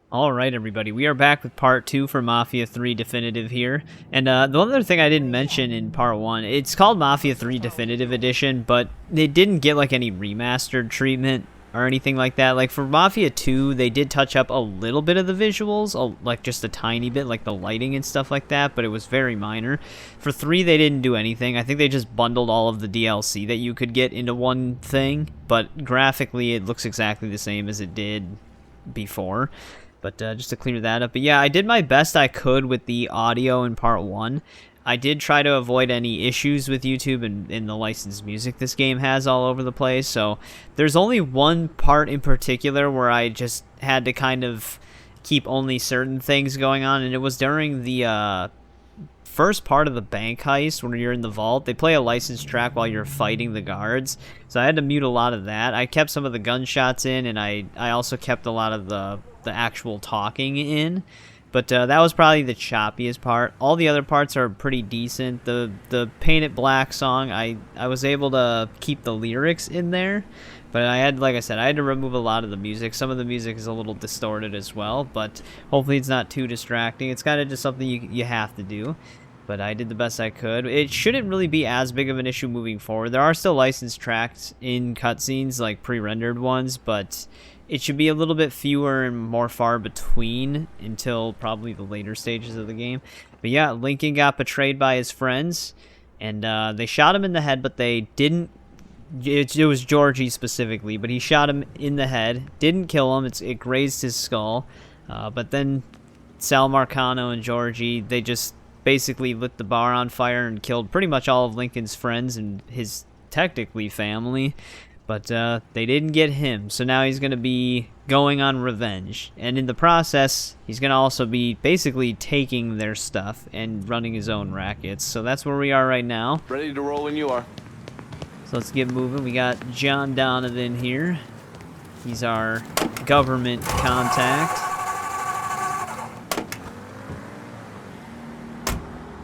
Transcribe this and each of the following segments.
All right, everybody, we are back with part 2 for Mafia 3 Definitive here. And the one other thing I didn't mention in part 1, it's called Mafia 3 Definitive Edition, but it didn't get like any remastered treatment or anything like that. Like for Mafia 2, they did touch up a little bit of the visuals, like just a tiny bit, like the lighting and stuff like that, but it was very minor. For 3, they didn't do anything. I think they just bundled all of the DLC that you could get into one thing, but graphically it looks exactly the same as it did before. But just to clear that up. But yeah, I did my best I could with the audio in part 1. I did try to avoid any issues with YouTube and the licensed music this game has all over the place. So there's only one part in particular where I just had to kind of keep only certain things going on. And it was during the first part of the bank heist when you're in the vault. They play a licensed track while you're fighting the guards. So I had to mute a lot of that. I kept some of the gunshots in, and I also kept a lot of the actual talking in, but that was probably the choppiest part. All the other parts are pretty decent. The Paint It Black song, I was able to keep the lyrics in there, but I had, like I said, I had to remove a lot of the music. Some of the music is a little distorted as well, but hopefully it's not too distracting. It's kind of just something you have to do. But I did the best I could. It shouldn't really be as big of an issue moving forward. There are still licensed tracks in cutscenes, like pre-rendered ones, but it should be a little bit fewer and more far between until probably the later stages of the game. But yeah, Lincoln got betrayed by his friends, and they shot him in the head, but they didn't. It was Georgie specifically, but he shot him in the head. Didn't kill him. It grazed his skull. But then Sal Marcano and Georgie, they just basically lit the bar on fire and killed pretty much all of Lincoln's friends and his technically family. But they didn't get him, so now he's going to be going on revenge. And in the process, he's going to also be basically taking their stuff and running his own rackets. So that's where we are right now. Ready to roll when you are. So let's get moving. We got John Donovan here. He's our government contact.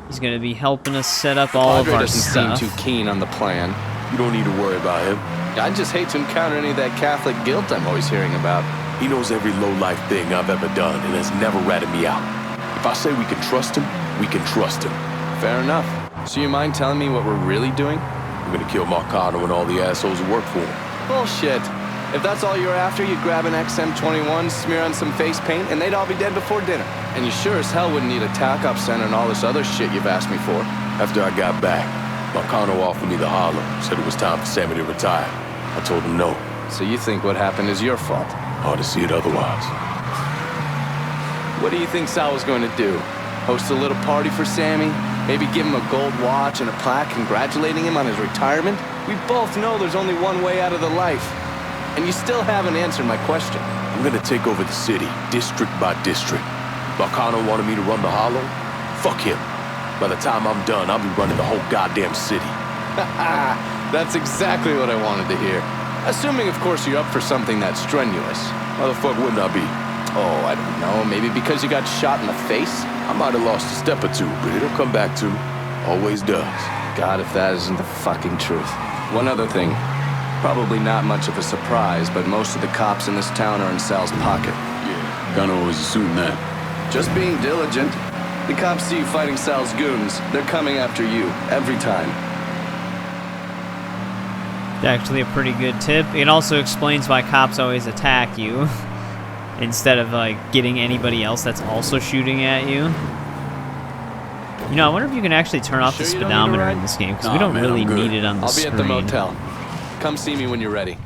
He's going to be helping us set up all of our stuff. Padre doesn't seem too keen on the plan. You don't need to worry about him. I just hate to encounter any of that Catholic guilt I'm always hearing about. He knows every low-life thing I've ever done and has never ratted me out. If I say we can trust him, we can trust him. Fair enough. So you mind telling me what we're really doing? We're gonna kill Marcano and all the assholes who work for him. Bullshit. If that's all you're after, you'd grab an XM21, smear on some face paint, and they'd all be dead before dinner. And you sure as hell wouldn't need a TAC-op center and all this other shit you've asked me for. After I got back, Marcano offered me the Harlem, said it was time for Sammy to retire. I told him no. So you think what happened is your fault? Hard to see it otherwise. What do you think Sal was going to do? Host a little party for Sammy? Maybe give him a gold watch and a plaque congratulating him on his retirement? We both know there's only one way out of the life. And you still haven't answered my question. I'm gonna take over the city, district by district. Marcano wanted me to run the Hollow? Fuck him. By the time I'm done, I'll be running the whole goddamn city. That's exactly what I wanted to hear. Assuming, of course, you're up for something that's strenuous. Why the fuck wouldn't I be? Oh, I don't know. Maybe because you got shot in the face? I might have lost a step or two, but it'll come back to. Always does. God, if that isn't the fucking truth. One other thing. Probably not much of a surprise, but most of the cops in this town are in Sal's pocket. Yeah, kinda always assumed that. Just being diligent. The cops see you fighting Sal's goons. They're coming after you, every time. Actually a pretty good tip. It also explains why cops always attack you instead of like getting anybody else that's also shooting at you. You know, I wonder if you can actually turn off the speedometer in this game, because we don't really need it on the screen. I'll be at the motel. Come see me when you're ready.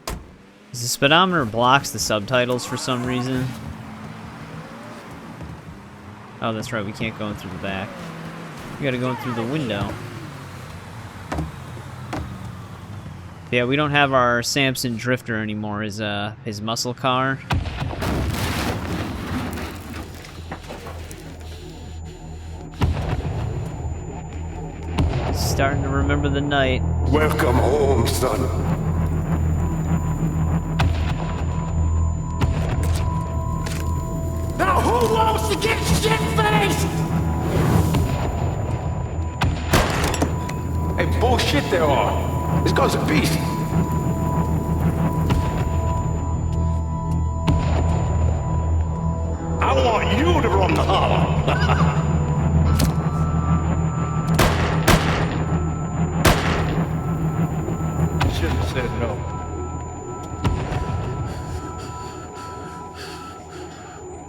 The speedometer blocks the subtitles for some reason. Oh, that's right, we can't go in through the back. We gotta go in through the window. Yeah, we don't have our Samson Drifter anymore, his muscle car. Starting to remember the night. Welcome home, son. Now who wants to get shit-faced? Hey, bullshit they are. This guy's a beast. wanted you to run the hollow. Should have said no.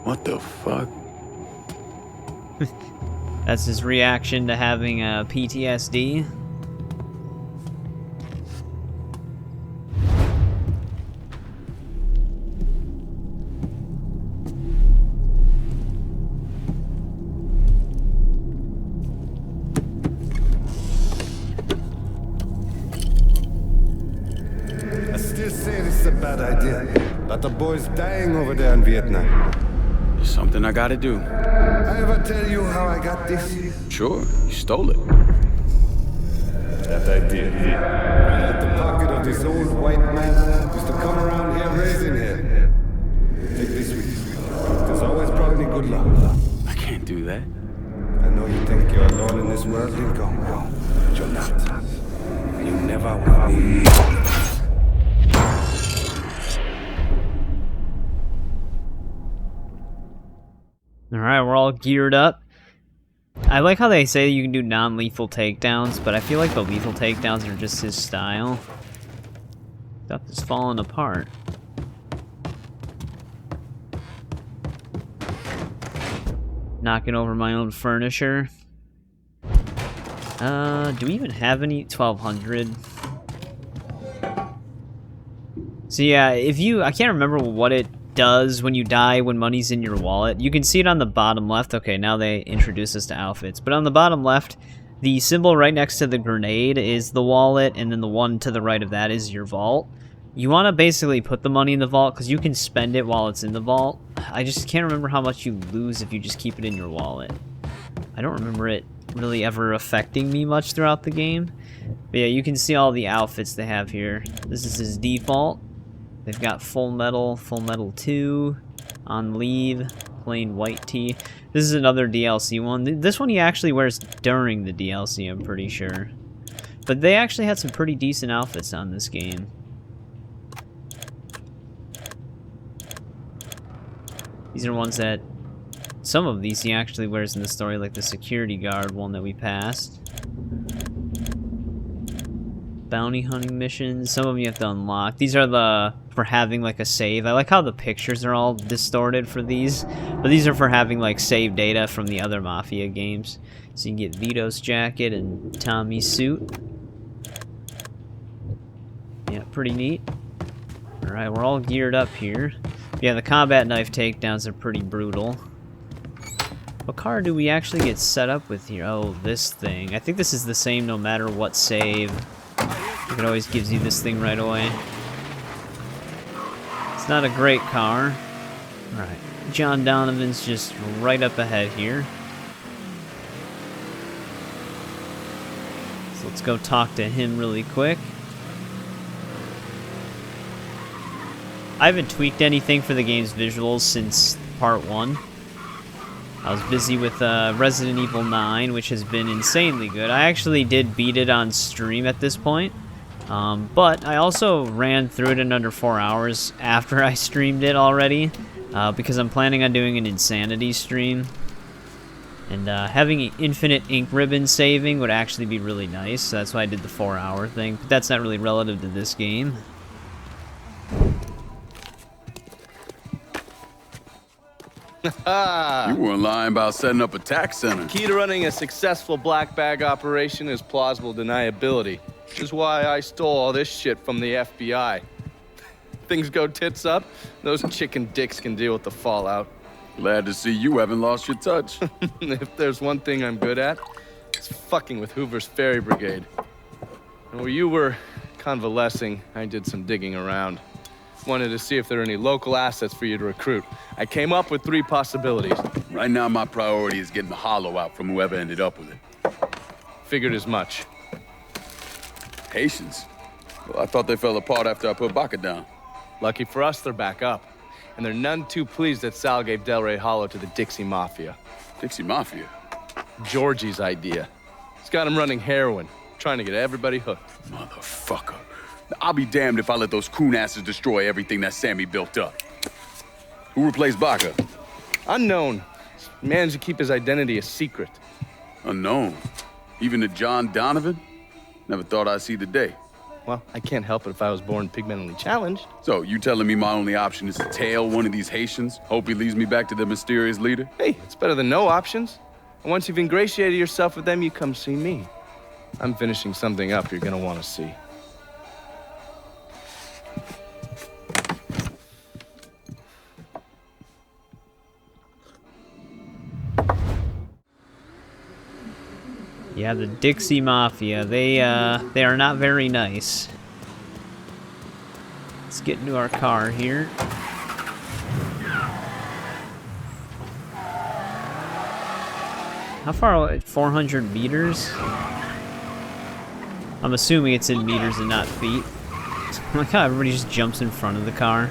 What the fuck? That's his reaction to having PTSD. I still say this is a bad idea, but the boy's dying over there in Vietnam. Something I gotta do. I ever tell you how I got this? Sure, you stole it. That I did. At the pocket of this old white man used to come around here raising hell. Take this with you. There's always brought me good luck. I can't do that. I know you think you're alone in this world, Lincoln, but you're not. You never will be. Alright, we're all geared up. I like how they say you can do non-lethal takedowns, but I feel like the lethal takedowns are just his style. Stuff is falling apart. Knocking over my own furniture. Do we even have any? 1200. So yeah, if you, I can't remember what it does when you die when money's in your wallet. You can see it on the bottom left. Okay, now they introduce us to outfits. But on the bottom left, the symbol right next to the grenade is the wallet, and then the one to the right of that is your vault. You want to basically put the money in the vault because you can spend it while it's in the vault. I just can't remember how much you lose if you just keep it in your wallet. I don't remember it really ever affecting me much throughout the game. But yeah, you can see all the outfits they have here. This is his default. They've got Full Metal 2, On Leave, plain white tee. This is another DLC one. This one he actually wears during the DLC, I'm pretty sure. But they actually had some pretty decent outfits on this game. These are ones that, some of these he actually wears in the story, like the security guard one that we passed. Bounty hunting missions, some of them you have to unlock. These are the, for having like a save. I like how the pictures are all distorted for these, but these are for having like save data from the other Mafia games. So you can get Vito's jacket and Tommy's suit. Yeah, pretty neat. Alright, we're all geared up here. Yeah, the combat knife takedowns are pretty brutal. What car do we actually get set up with here? Oh, this thing. I think this is the same no matter what save. It always gives you this thing right away. It's not a great car. Alright, John Donovan's just right up ahead here. So let's go talk to him really quick. I haven't tweaked anything for the game's visuals since part 1. I was busy with Resident Evil 9, which has been insanely good. I actually did beat it on stream at this point. But I also ran through it in under 4 hours after I streamed it already. Because I'm planning on doing an Insanity stream. And having infinite ink ribbon saving would actually be really nice. So that's why I did the 4-hour thing. But that's not really relative to this game. You weren't lying about setting up a tax center. Key to running a successful black bag operation is plausible deniability, which is why I stole all this shit from the FBI. Things go tits up, those chicken dicks can deal with the fallout. Glad to see you haven't lost your touch. If there's one thing I'm good at, it's fucking with Hoover's Ferry Brigade. And while you were convalescing, I did some digging around. Wanted to see if there are any local assets for you to recruit. I came up with 3 possibilities. Right now, my priority is getting the hollow out from whoever ended up with it. Figured as much. Haitians? Well, I thought they fell apart after I put Baca down. Lucky for us, they're back up. And they're none too pleased that Sal gave Delray Hollow to the Dixie Mafia. Dixie Mafia? Georgie's idea. He's got him running heroin, trying to get everybody hooked. Motherfucker. I'll be damned if I let those coon asses destroy everything that Sammy built up. Who replaced Baca? Unknown. Managed to keep his identity a secret. Unknown. Even to John Donovan? Never thought I'd see the day. Well, I can't help it if I was born pigmentally challenged. So, you telling me my only option is to tail one of these Haitians? Hope he leads me back to the mysterious leader? Hey, it's better than no options. And once you've ingratiated yourself with them, you come see me. I'm finishing something up you're gonna want to see. Yeah, the Dixie Mafia, they are not very nice. Let's get into our car here. How far away? 400 meters? I'm assuming it's in meters and not feet. I like how everybody just jumps in front of the car.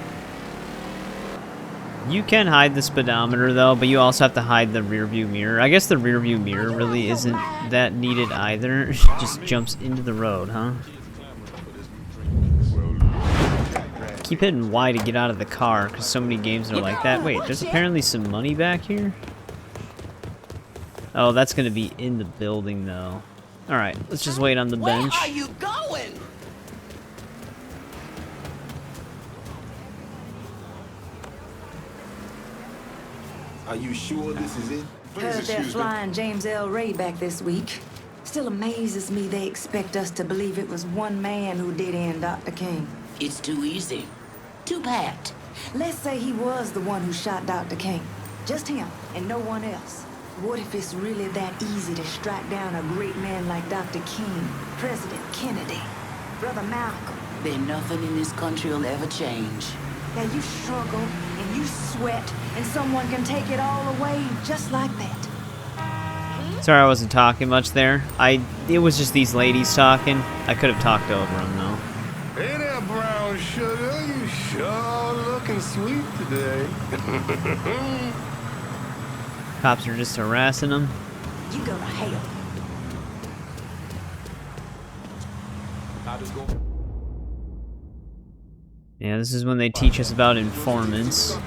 You can hide the speedometer though, but you also have to hide the rear view mirror. I guess the rear view mirror really isn't that needed either. It just jumps into the road, huh? Keep hitting Y to get out of the car, because so many games are like that. Wait, there's apparently some money back here? Oh, that's gonna be in the building though. Alright, let's just wait on the bench. Where are you going? Are you sure this is it? Heard they're flying James Delray back this week. Still amazes me they expect us to believe it was one man who did end Dr. King. It's too easy. Too pat. Let's say he was the one who shot Dr. King. Just him and no one else. What if it's really that easy to strike down a great man like Dr. King, President Kennedy, Brother Malcolm? Then nothing in this country will ever change. Now you struggle and you sweat and someone can take it all away just like that. Sorry I wasn't talking much there. It was just these ladies talking. I could have talked over them though. Hey there, brown sugar. You sure looking sweet today. Cops are just harassing them. You go to hell. Yeah, this is when they teach us about informants.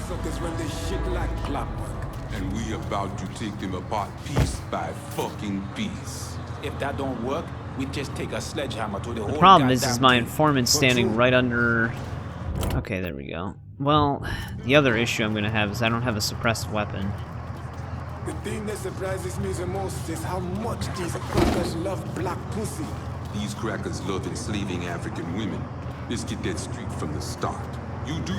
And we about to take them apart piece by fucking piece. If that don't work, we just take a sledgehammer to the whole The problem is goddamn my thing. informant standing right under... Okay, there we go. Well, the other issue I'm gonna have is I don't have a suppressed weapon. The thing that surprises me the most is how much these crackers love black pussy. These crackers love enslaving African women. Let's get that straight from the start. You do?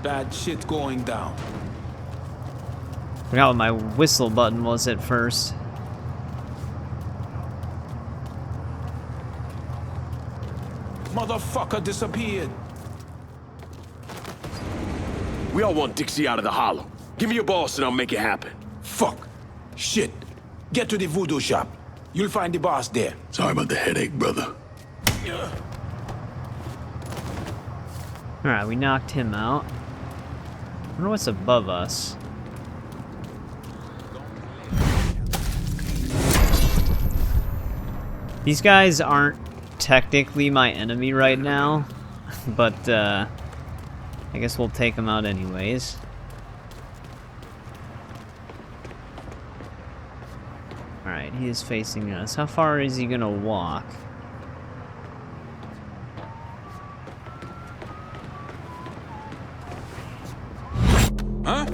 Bad shit going down. Forgot what my whistle button was at first. Motherfucker disappeared. We all want Dixie out of the hollow. Give me your boss and I'll make it happen. Fuck. Shit. Get to the voodoo shop. You'll find the boss there. Sorry about the headache, brother. Alright, we knocked him out. I wonder what's above us. These guys aren't technically my enemy right now, but I guess we'll take them out anyways. Alright, he is facing us. How far is he gonna walk? Huh?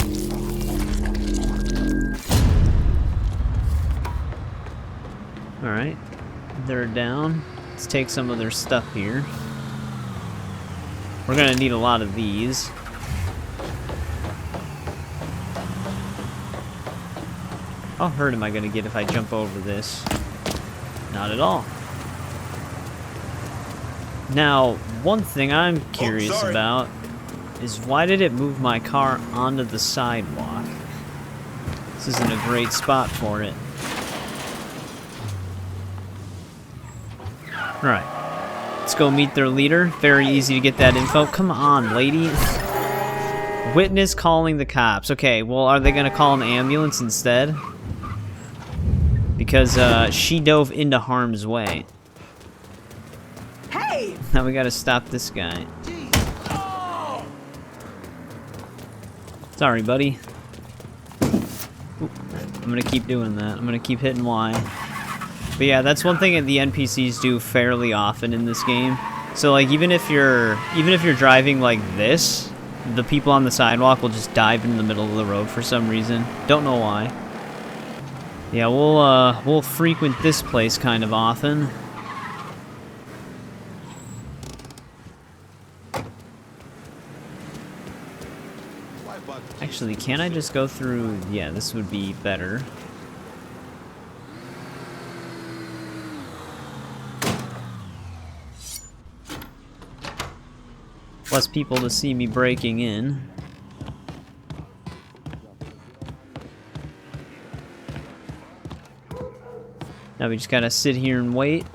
Alright, they're down. Let's take some of their stuff here. We're gonna need a lot of these. How hurt am I gonna get if I jump over this? Not at all. Now, one thing I'm curious about is why did it move my car onto the sidewalk? This isn't a great spot for it. Alright. Let's go meet their leader. Very easy to get that info. Come on, lady. Witness calling the cops. Okay, well, are they gonna call an ambulance instead? Because she dove into harm's way. Hey! Now we gotta stop this guy. Sorry, buddy. I'm gonna keep doing that. I'm gonna keep hitting Y. But yeah, that's one thing that the NPCs do fairly often in this game. So like even if you're driving like this, the people on the sidewalk will just dive in the middle of the road for some reason. Don't know why. Yeah, we'll frequent this place kind of often. Actually, can I just go through? Yeah, this would be better. Less people to see me breaking in. Now we just gotta sit here and wait.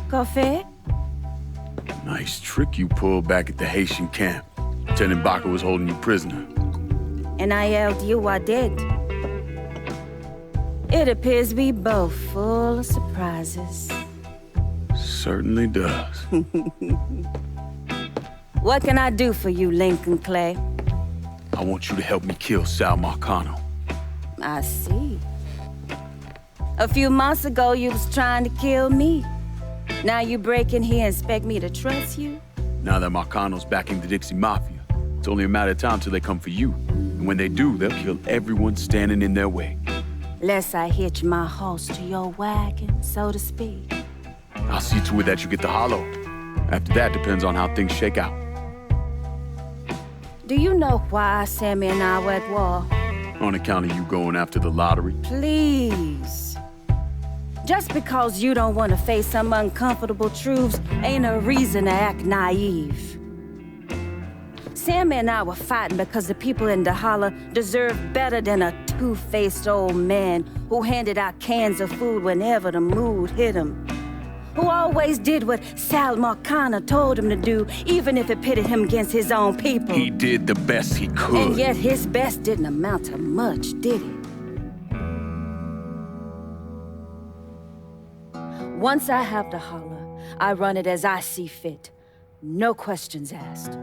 Coffee? Nice trick you pulled back at the Haitian camp. Lieutenant Baca was holding you prisoner. And I yelled you I did. It appears we both full of surprises. Certainly does. What can I do for you, Lincoln Clay? I want you to help me kill Sal Marcano. I see. A few months ago, you was trying to kill me. Now you break in here and expect me to trust you? Now that Marcano's backing the Dixie Mafia, it's only a matter of time till they come for you. And when they do, they'll kill everyone standing in their way. Lest I hitch my horse to your wagon, so to speak. I'll see to it that you get the hollow. After that, depends on how things shake out. Do you know why Sammy and I were at war? On account of you going after the lottery? Please. Just because you don't want to face some uncomfortable truths ain't a reason to act naive. Sammy and I were fighting because the people in the holler deserve better than a two-faced old man who handed out cans of food whenever the mood hit him. Who always did what Sal Marcano told him to do, even if it pitted him against his own people. He did the best he could. And yet his best didn't amount to much, did it? Once I have the holler, I run it as I see fit. No questions asked.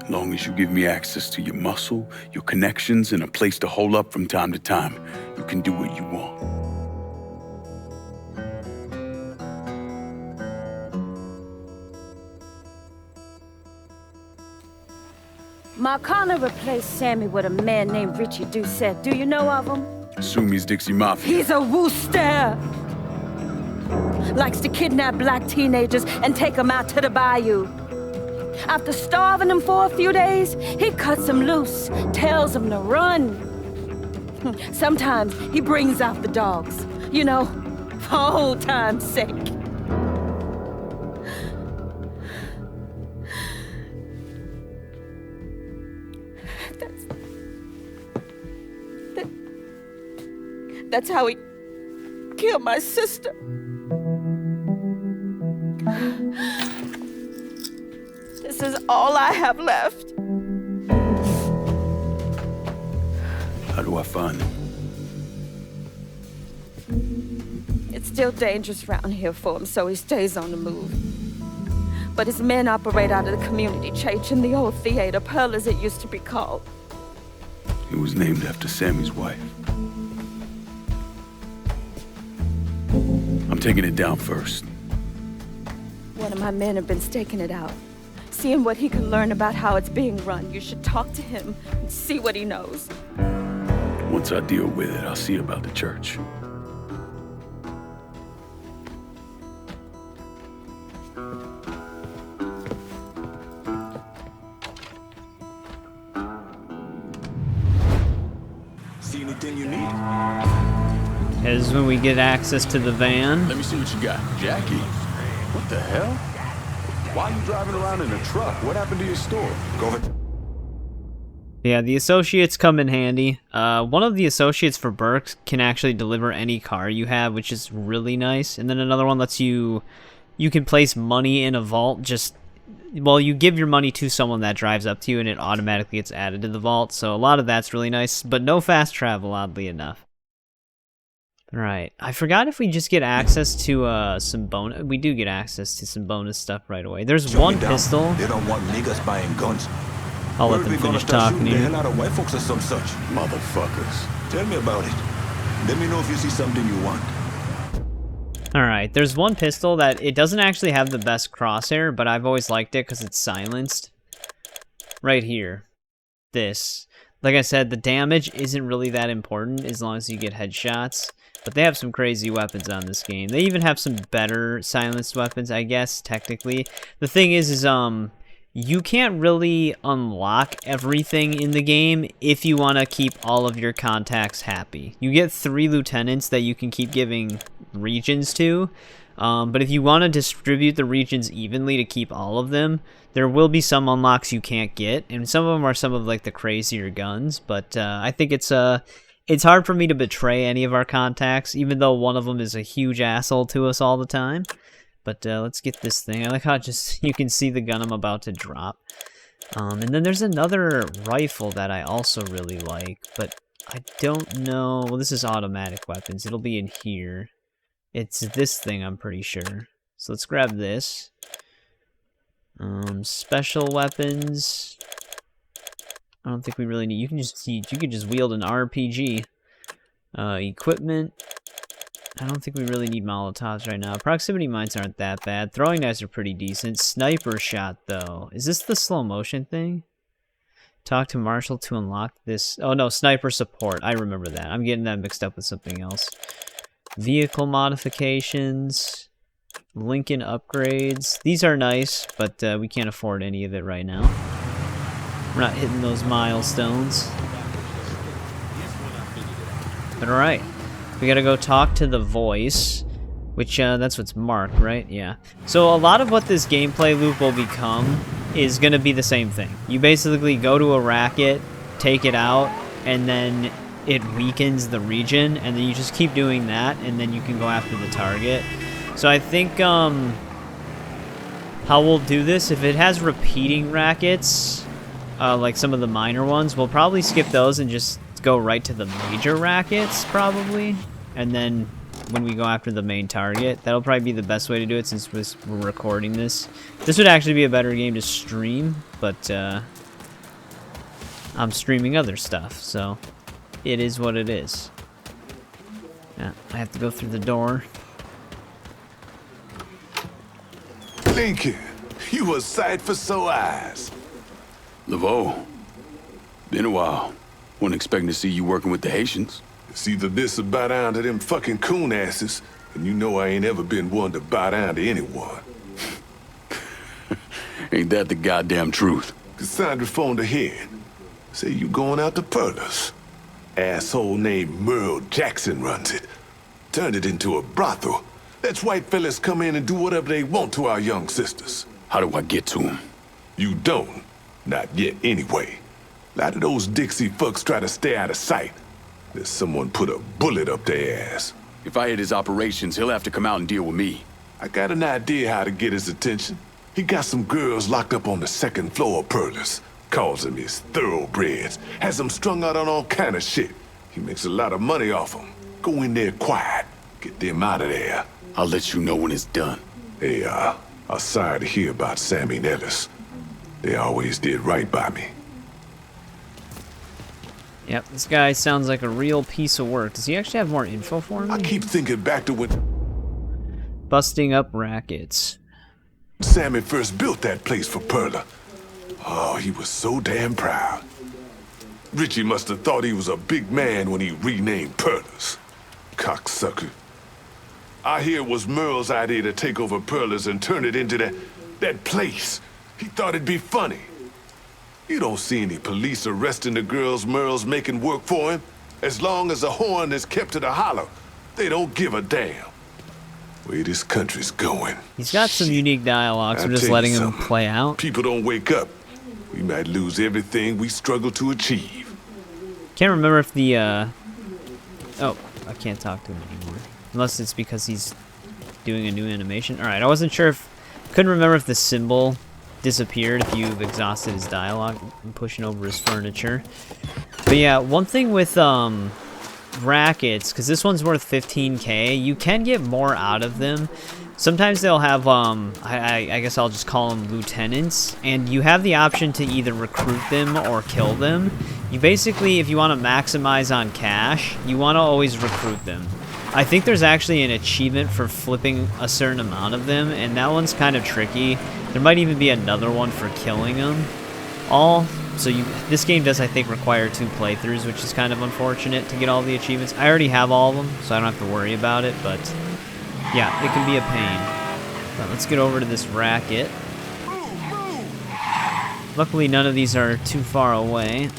As long as you give me access to your muscle, your connections, and a place to hole up from time to time, you can do what you want. Marcano replaced Sammy with a man named Ritchie Doucet. Do you know of him? Assume he's Dixie Mafia. He's a wooster! Likes to kidnap black teenagers and take them out to the bayou. After starving them for a few days, he cuts them loose, tells them to run. Sometimes he brings out the dogs, you know, for old time's sake. That's how he killed my sister. This is all I have left. How do I find him? It's still dangerous around here for him, so he stays on the move. But his men operate out of the community church in the old theater, Pearl as it used to be called. It was named after Sammy's wife. I'm taking it down first. One of my men have been staking it out. Seeing what he can learn about how it's being run. You should talk to him and see what he knows. Once I deal with it, I'll see about the church. See anything you need? As when we get access to the van. Let me see what you got. Jackie? What the hell? Why are you driving around in a truck? What happened to your store? Go ahead. Yeah, the associates come in handy. One of the associates for Burke can actually deliver any car you have, which is really nice. And then another one lets you can place money in a vault. Well, you give your money to someone that drives up to you and it automatically gets added to the vault. So a lot of that's really nice, but no fast travel, oddly enough. Alright, I forgot if we just get access to some bonus. We do get access to some bonus stuff right away. There's one pistol. They don't want niggas buying guns. I'll let them finish talking to The you. hell out of white folks or some such. Motherfuckers. Tell me about it. Let me know if you see something you want. Alright, there's one pistol that it doesn't actually have the best crosshair, but I've always liked it because it's silenced. Right here. This. Like I said, the damage isn't really that important as long as you get headshots. But they have some crazy weapons on this game. They even have some better silenced weapons, I guess, technically. The thing is you can't really unlock everything in the game if you want to keep all of your contacts happy. You get 3 lieutenants that you can keep giving regions to, but if you want to distribute the regions evenly to keep all of them, there will be some unlocks you can't get, and some of them are some of like the crazier guns, but I think it's hard for me to betray any of our contacts, even though one of them is a huge asshole to us all the time. But let's get this thing. I like how just you can see the gun I'm about to drop. And then there's another rifle that I also really like, but I don't know. Well, this is automatic weapons. It'll be in here. It's this thing, I'm pretty sure. So let's grab this. Special weapons. I don't think we really need. You can just wield an RPG. Equipment. I don't think we really need Molotovs right now. Proximity mines aren't that bad. Throwing knives are pretty decent. Sniper shot, though. Is this the slow motion thing? Talk to Marshall to unlock this. Oh, no, sniper support. I remember that. I'm getting that mixed up with something else. Vehicle modifications. Lincoln upgrades. These are nice, but we can't afford any of it right now. We're not hitting those milestones. But alright. We gotta go talk to the voice, which, that's what's marked, right? Yeah. So a lot of what this gameplay loop will become is gonna be the same thing. You basically go to a racket, take it out, and then it weakens the region, and then you just keep doing that, and then you can go after the target. So I think, how we'll do this, if it has repeating rackets, like some of the minor ones, we'll probably skip those and just go right to the major rackets, probably. And then when we go after the main target, that'll probably be the best way to do it since we're recording this. This would actually be a better game to stream, but I'm streaming other stuff, so it is what it is. Yeah, I have to go through the door. Lincoln, you a sight for sore eyes. Laveau, been a while. Wasn't expecting to see you working with the Haitians. It's either this or bow down to them fucking coon asses, and you know I ain't ever been one to bow down to anyone. Ain't that the goddamn truth? Cassandra phoned ahead. Say you going out to Perlas. Asshole named Merle Jackson runs it. Turned it into a brothel. Lets white fellas come in and do whatever they want to our young sisters. How do I get to him? You don't. Not yet, anyway. A lot of those Dixie fucks try to stay out of sight. There's someone put a bullet up their ass. If I hit his operations, he'll have to come out and deal with me. I got an idea how to get his attention. He got some girls locked up on the 2nd floor of Perlas. Calls them his thoroughbreds. Has them strung out on all kind of shit. He makes a lot of money off them. Go in there quiet. Get them out of there. I'll let you know when it's done. Hey, I'm sorry to hear about Sammy and Ellis. They always did right by me. Yep, this guy sounds like a real piece of work. Does he actually have more info for me? I keep thinking back to when Busting up rackets. Sammy first built that place for Perla. Oh, he was so damn proud. Ritchie must have thought he was a big man when he renamed Perlas. Cocksucker. I hear it was Merle's idea to take over Perlas and turn it into that place. He thought it'd be funny. You don't see any police arresting the girls Merle's making work for him. As long as the horn is kept to the hollow, they don't give a damn. Way this country's going. He's got some unique dialogues. We're just letting him play out. People don't wake up. We might lose everything we struggle to achieve. Can't remember if the, Oh, I can't talk to him anymore. Unless it's because he's doing a new animation. Alright, I wasn't sure if... Couldn't remember if the symbol disappeared if you've exhausted his dialogue and pushing over his furniture. But yeah, one thing with Rackets, because this one's worth 15k, you can get more out of them. Sometimes they'll have, I guess I'll just call them lieutenants, and you have the option to either recruit them or kill them. You basically, if you want to maximize on cash, you want to always recruit them. I think there's actually an achievement for flipping a certain amount of them, and that one's kind of tricky. There might even be another one for killing them. This game does, I think, require 2 playthroughs, which is kind of unfortunate to get all the achievements. I already have all of them, so I don't have to worry about it, but yeah, it can be a pain. But let's get over to this racket. Luckily, none of these are too far away.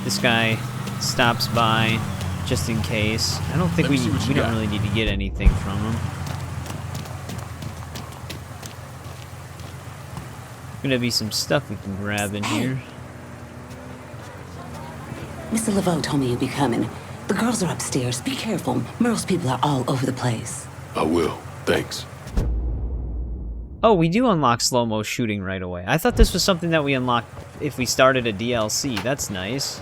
This guy stops by just in case. I don't think we don't really need to get anything from him. Gonna be some stuff we can grab in here. Mr. Laveau told me you'd be coming. The girls are upstairs. Be careful. Merle's people are all over the place. I will. Thanks. Oh, we do unlock slow-mo shooting right away. I thought this was something that we unlocked if we started a DLC. That's nice.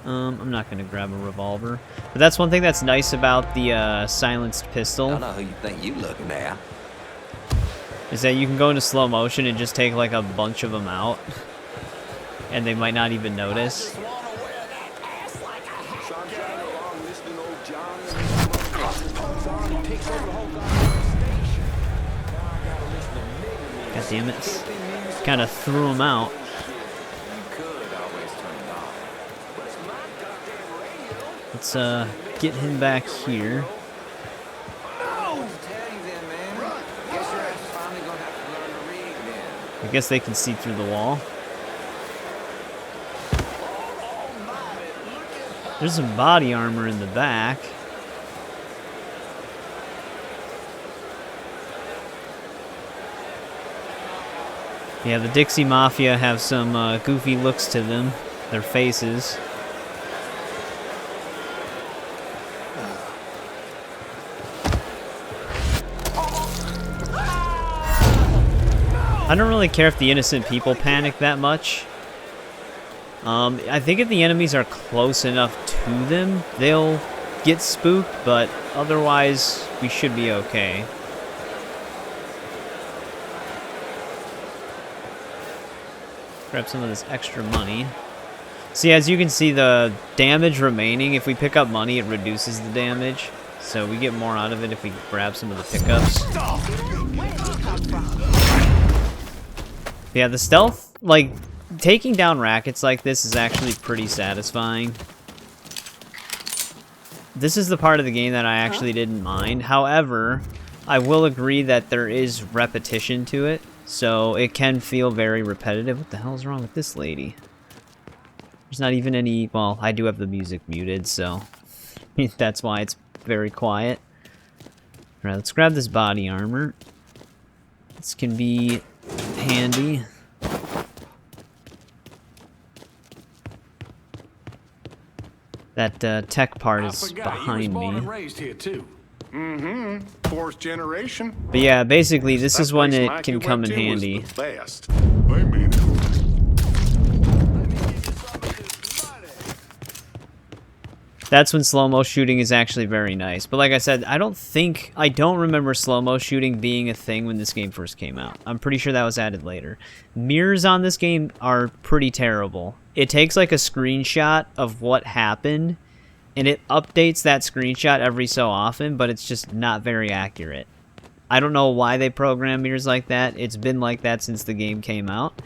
I'm not gonna grab a revolver. But that's one thing that's nice about the silenced pistol. I know who you think you looking at. Is that you can go into slow motion and just take like a bunch of them out. And they might not even notice. God damn it. Kind of threw them out. Let's get him back here. I guess they can see through the wall. There's some body armor in the back. Yeah, the Dixie Mafia have some goofy looks to them. Their faces. I don't really care if the innocent people panic that much. I think if the enemies are close enough to them, they'll get spooked, but otherwise, we should be okay. Grab some of this extra money. See, as you can see, the damage remaining, if we pick up money, it reduces the damage. So we get more out of it if we grab some of the pickups. Yeah, the stealth, like, taking down rackets like this is actually pretty satisfying. This is the part of the game that I actually didn't mind. However, I will agree that there is repetition to it, so it can feel very repetitive. What the hell is wrong with this lady? There's not even any... Well, I do have the music muted, so that's why it's very quiet. Alright, let's grab this body armor. This can be handy. That tech part is behind me. Mm-hmm. Fourth generation. But yeah, basically, this is when it can come in handy. That's when slow-mo shooting is actually very nice. But like I said, I don't remember slow-mo shooting being a thing when this game first came out. I'm pretty sure that was added later. Mirrors on this game are pretty terrible. It takes like a screenshot of what happened, and it updates that screenshot every so often, but it's just not very accurate. I don't know why they program mirrors like that. It's been like that since the game came out,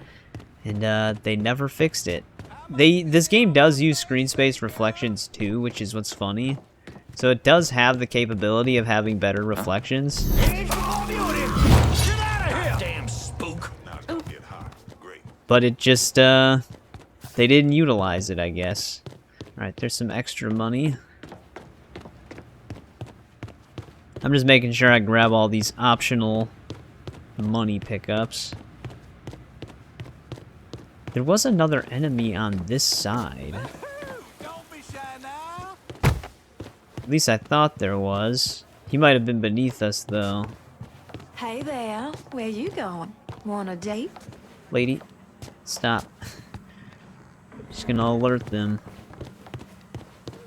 and they never fixed it. This game does use screen space reflections too, which is what's funny. So it does have the capability of having better reflections. Damn spook. But it just, they didn't utilize it, I guess. Alright, there's some extra money. I'm just making sure I grab all these optional money pickups. There was another enemy on this side. At least I thought there was. He might have been beneath us, though. Hey there, where you going? Want a date? Lady, stop. Just gonna alert them.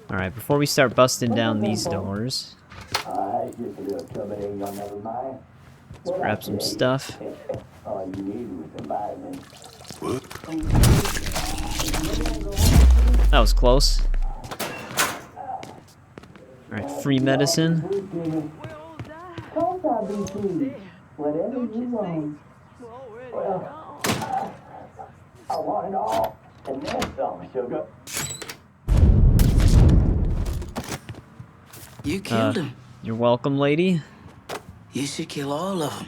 Alright, before we start busting down these doors, let's grab some stuff. That was close. Alright, free medicine. Whatever you want. Well, I want it all, and then some, sugar. You killed him. You're welcome, lady. You should kill all of them.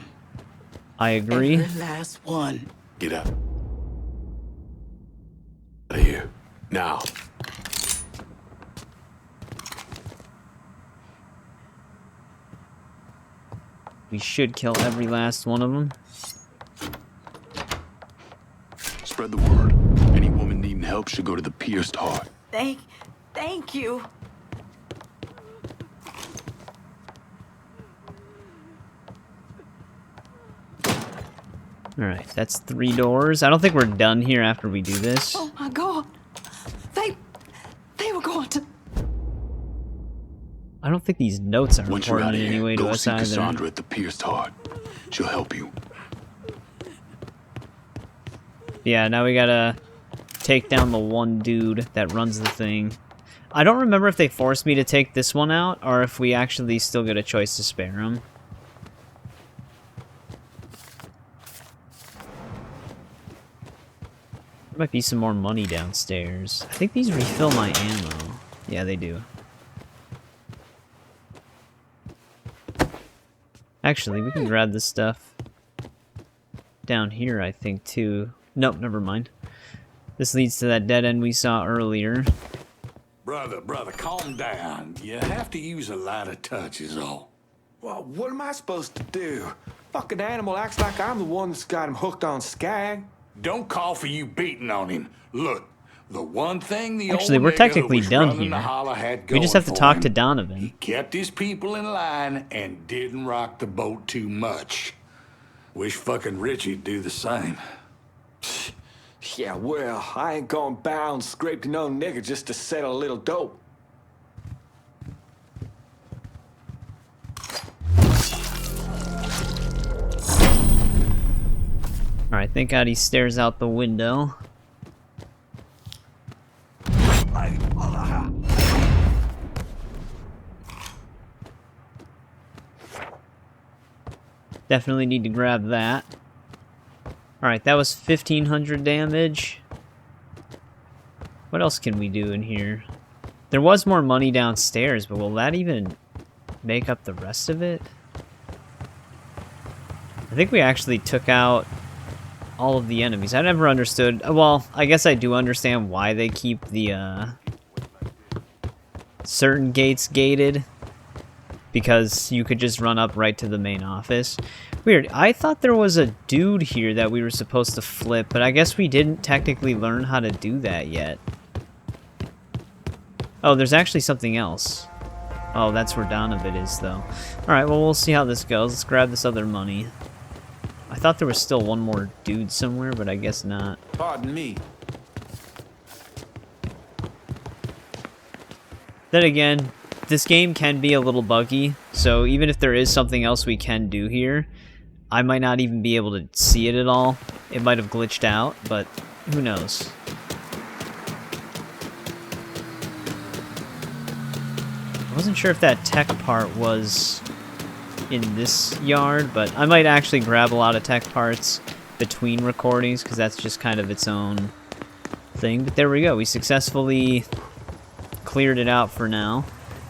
I agree. Every last one. Get up. Out of here. Now. We should kill every last one of them. Spread the word. Any woman needing help should go to the pierced heart. Thank you. Alright, that's 3 doors. I don't think we're done here after we do this. Oh my God. They were going to... I don't think these notes are Once you're out important of in here, any way to go us see either. Cassandra at the pierced heart. She'll help you. Yeah, now we gotta take down the one dude that runs the thing. I don't remember if they forced me to take this one out, or if we actually still get a choice to spare him. There might be some more money downstairs. I think these refill my ammo. Yeah, they do. Actually, we can grab this stuff down here, I think, too. Nope, never mind. This leads to that dead end we saw earlier. Brother, calm down. You have to use a lighter touch is all. Well, what am I supposed to do? Fucking animal acts like I'm the one that's got him hooked on Skag. Don't call for you beating on him. Look, the one thing the Actually, old we're nigga technically who was done running here. the holler had We just going have to for talk him. to Donovan. He kept his people in line and didn't rock the boat too much. Wish fucking Ritchie'd do the same. Yeah, well, I ain't gonna bow and scrape to no nigga just to settle a little dope. Alright, thank God he stares out the window. Definitely need to grab that. Alright, that was 1,500 damage. What else can we do in here? There was more money downstairs, but will that even make up the rest of it? I think we actually took out all of the enemies. I never understood... Well, I guess I do understand why they keep the, certain gates gated. Because you could just run up right to the main office. Weird. I thought there was a dude here that we were supposed to flip, but I guess we didn't technically learn how to do that yet. Oh, there's actually something else. Oh, that's where Donovan is, though. Alright, well, we'll see how this goes. Let's grab this other money. I thought there was still one more dude somewhere, but I guess not. Pardon me. Then again, this game can be a little buggy, so even if there is something else we can do here, I might not even be able to see it at all. It might have glitched out, but who knows. I wasn't sure if that tech part was in this yard, but I might actually grab a lot of tech parts between recordings, because that's just kind of its own thing. But there we go. We successfully cleared it out for now.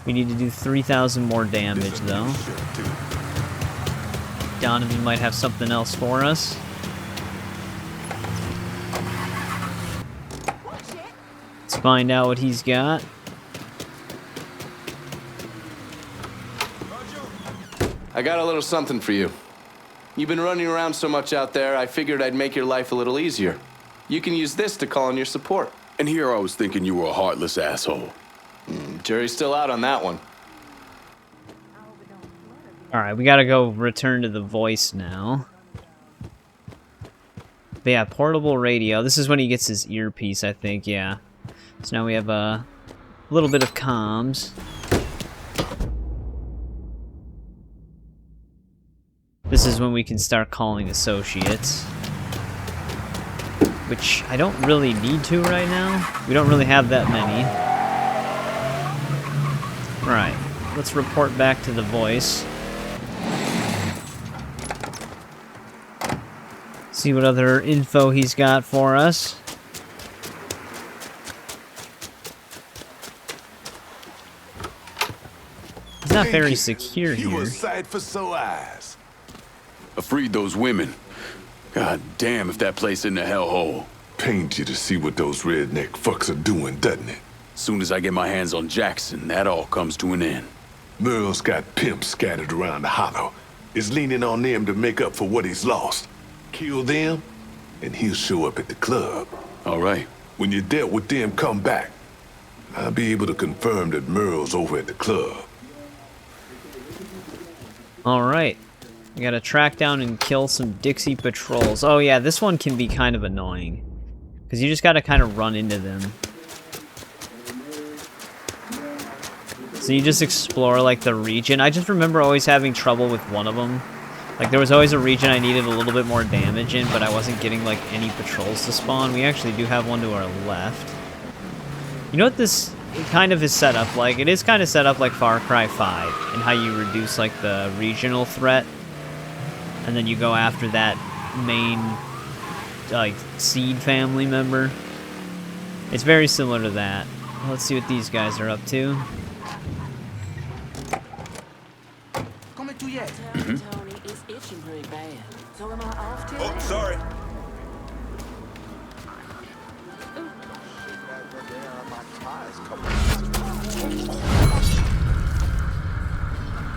We need to do 3,000 more damage, though. Donovan might have something else for us. Let's find out what he's got. I got a little something for you. You've been running around so much out there, I figured I'd make your life a little easier. You can use this to call on your support. And here I was thinking you were a heartless asshole. Jury's still out on that one. Alright, we gotta go return to the voice now. But yeah, portable radio. This is when he gets his earpiece, I think, yeah. So now we have a little bit of comms. This is when we can start calling associates. Which I don't really need to right now. We don't really have that many. Right, let's report back to the voice. See what other info he's got for us. He's not very secure here. You a sight for sore eyes. I freed those women. God damn if that place in the hellhole. Pains you to see what those redneck fucks are doing, doesn't it? Soon as I get my hands on Jackson, that all comes to an end. Merle's got pimps scattered around the hollow. Is leaning on them to make up for what he's lost. Kill them, and he'll show up at the club. All right. When you're dealt with them, come back. I'll be able to confirm that Merle's over at the club. Alright. We gotta track down and kill some Dixie patrols. Oh yeah, this one can be kind of annoying. Because you just gotta kind of run into them. So you just explore, like, the region. I just remember always having trouble with one of them. Like, there was always a region I needed a little bit more damage in, but I wasn't getting, like, any patrols to spawn. We actually do have one to our left. You know what this kind of is set up like? It is kind of set up like Far Cry 5, and how you reduce, like, the regional threat. And then you go after that main, like, seed family member. It's very similar to that. Let's see what these guys are up to. Tony is itching pretty bad. So am I off to Oh, sorry.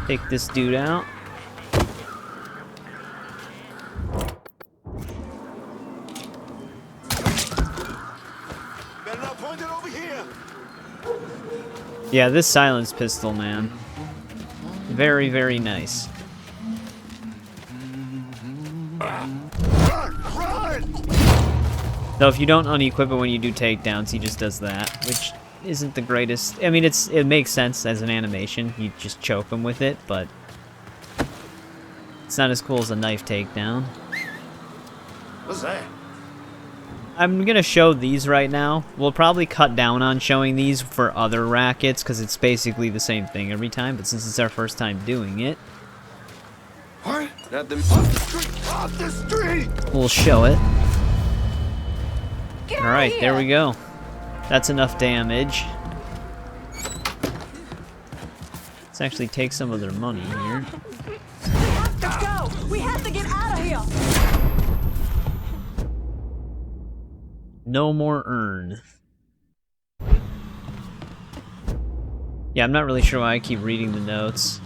Take this dude out. Yeah, this silence pistol, man. Very, very nice. Though if you don't unequip it when you do takedowns, he just does that, which isn't the greatest. I mean, it makes sense as an animation. You just choke him with it, but it's not as cool as a knife takedown. What's that? I'm gonna show these right now. We'll probably cut down on showing these for other rackets because it's basically the same thing every time, but since it's our first time doing it, What? Got them off the street! Off the street! we'll show it. Alright, there we go. That's enough damage. Let's actually take some of their money here. Let's go! We have to get out of here! No more earn. Yeah, I'm not really sure why I keep reading the notes.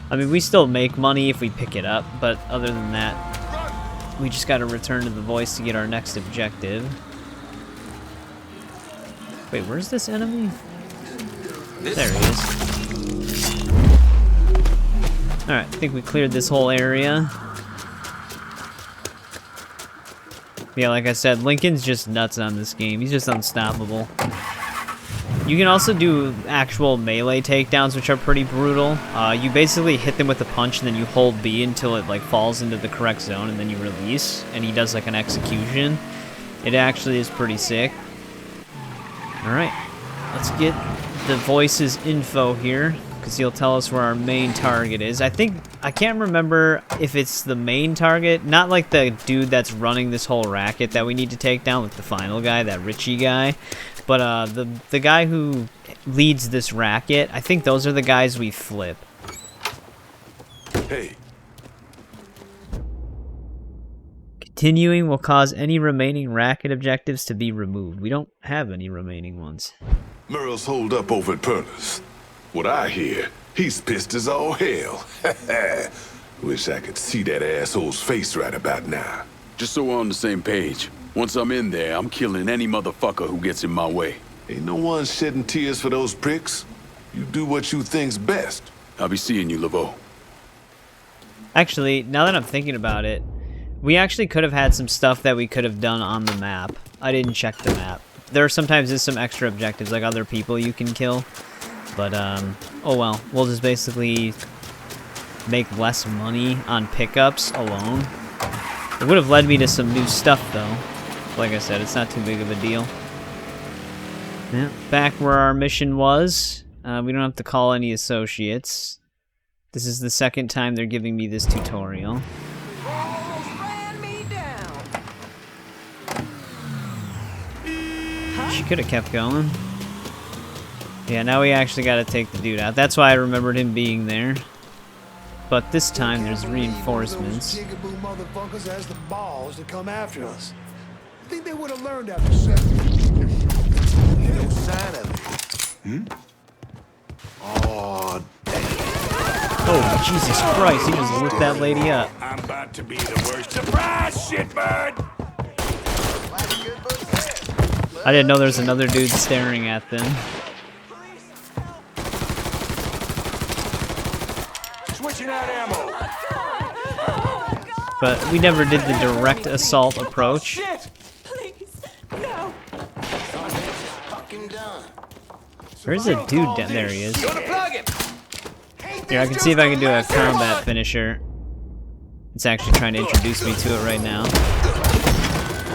I mean, we still make money if we pick it up, but other than that, we just gotta return to the voice to get our next objective. Wait, where's this enemy? There he is. Alright, I think we cleared this whole area. Yeah, like I said, Lincoln's just nuts on this game. He's just unstoppable. You can also do actual melee takedowns, which are pretty brutal. You basically hit them with a punch, and then you hold B until it like falls into the correct zone, and then you release, and he does like an execution. It actually is pretty sick. Alright, let's get the voice's info here, because he'll tell us where our main target is. I can't remember if it's the main target, not like the dude that's running this whole racket that we need to take down, like the final guy, that Ritchie guy. But the guy who leads this racket, I think those are the guys we flip. Hey. Continuing will cause any remaining racket objectives to be removed. We don't have any remaining ones. Merle's holed up over at Perla's. What I hear, he's pissed as all hell. Wish I could see that asshole's face right about now. Just so we're on the same page. Once I'm in there, I'm killing any motherfucker who gets in my way. Ain't no one shedding tears for those pricks. You do what you think's best. I'll be seeing you, Laveau. Actually, now that I'm thinking about it, we actually could have had some stuff that we could have done on the map. I didn't check the map. There sometimes is some extra objectives, like other people you can kill. But, oh well. We'll just basically make less money on pickups alone. It would have led me to some new stuff, though. Like I said, it's not too big of a deal. Yeah, back where our mission was. We don't have to call any associates. This is the second time they're giving me this tutorial. She could have kept going. Yeah, now we actually got to take the dude out. That's why I remembered him being there. But this time there's reinforcements. Those jigaboo motherfuckers has the balls to come after us. I think they would have learned after 7. No sign of it. Hmm? Oh, damn. Oh, Jesus Christ, he just lit that lady up. I'm about to be the worst surprise, shitbird! I didn't know there's another dude staring at them. Switching out ammo. But we never did the direct assault approach. Where's a dude down there? He is. Here, I can see if I can do a combat finisher. It's actually trying to introduce me to it right now.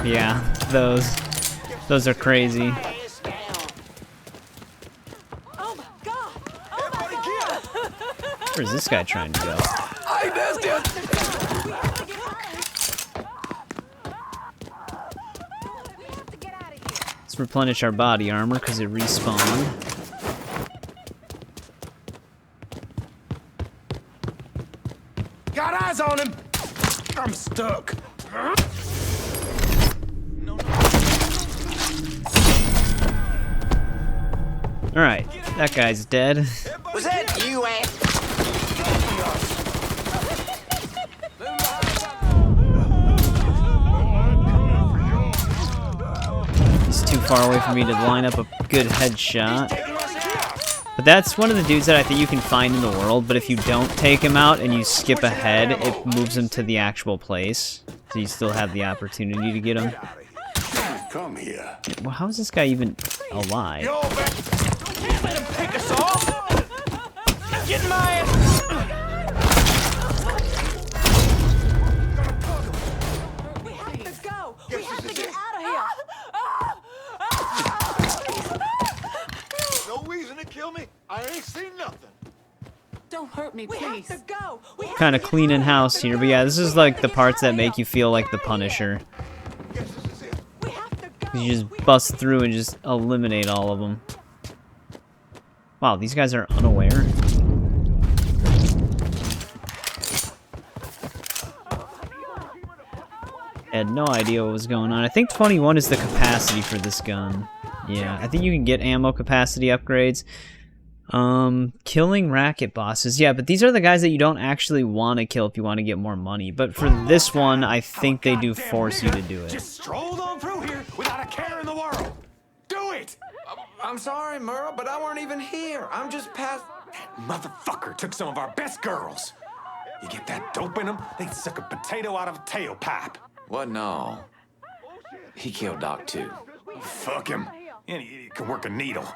Yeah, those are crazy. Where's this guy trying to go? Let's replenish our body armor because it respawned. Got eyes on him! I'm stuck. Alright, that guy's dead. Was that you, He's too far away for me to line up a good headshot. But that's one of the dudes that I think you can find in the world, but if you don't take him out and you skip ahead, it moves him to the actual place. So you still have the opportunity to get him. Come here. Well, how is this guy even alive? Can't let him pick us off! Get my ass! We have to go! We have to get out of here! No reason to kill me. I ain't seen nothing. Don't hurt me, please. We have to go! Kind of cleaning house here, but yeah, this is like the parts that make you feel like the Punisher. You just bust through and just eliminate all of them. Wow, these guys are unaware. I had no idea what was going on. I think 21 is the capacity for this gun. Yeah, I think you can get ammo capacity upgrades. Killing Racket bosses. Yeah, but these are the guys that you don't actually want to kill if you want to get more money. But for this one, I think they do force you to do it. Just strolled on through here without a care in the world. Do it! I'm sorry, Merle, but I weren't even here. I'm just past... That motherfucker took some of our best girls. You get that dope in them, they'd suck a potato out of a tailpipe. What, no? He killed Doc, too. Fuck him. Any idiot can work a needle.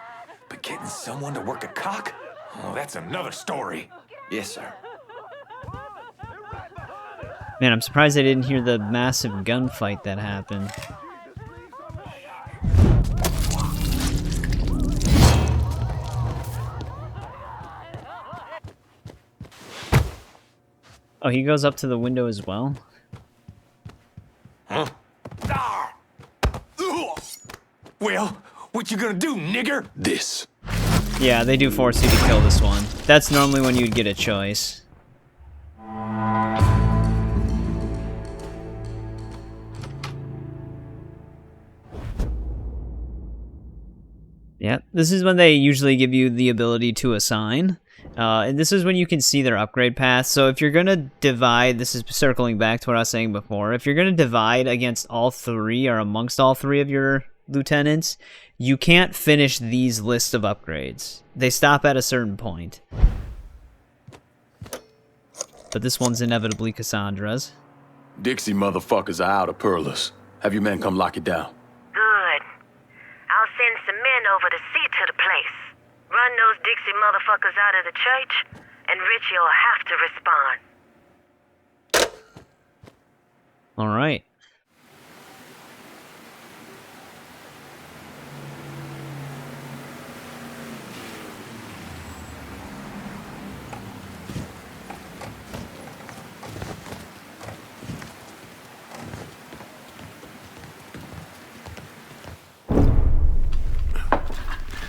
But getting someone to work a cock? Oh, that's another story. Yes, sir. Man, I'm surprised I didn't hear the massive gunfight that happened. Oh, he goes up to the window as well? Huh? Well, what you gonna do, nigger? This. Yeah, they do force you to kill this one. That's normally when you'd get a choice. Yeah, this is when they usually give you the ability to assign. And this is when you can see their upgrade path. So if you're going to divide, this is circling back to what I was saying before, if you're going to divide against all three or amongst all three of your lieutenants, you can't finish these lists of upgrades. They stop at a certain point. but this one's inevitably Cassandra's. Dixie motherfuckers are out of Perlas. Have your men come lock it down. Good. I'll send some men over to see to the place. Run those Dixie motherfuckers out of the church, and Ritchie will have to respond. All right.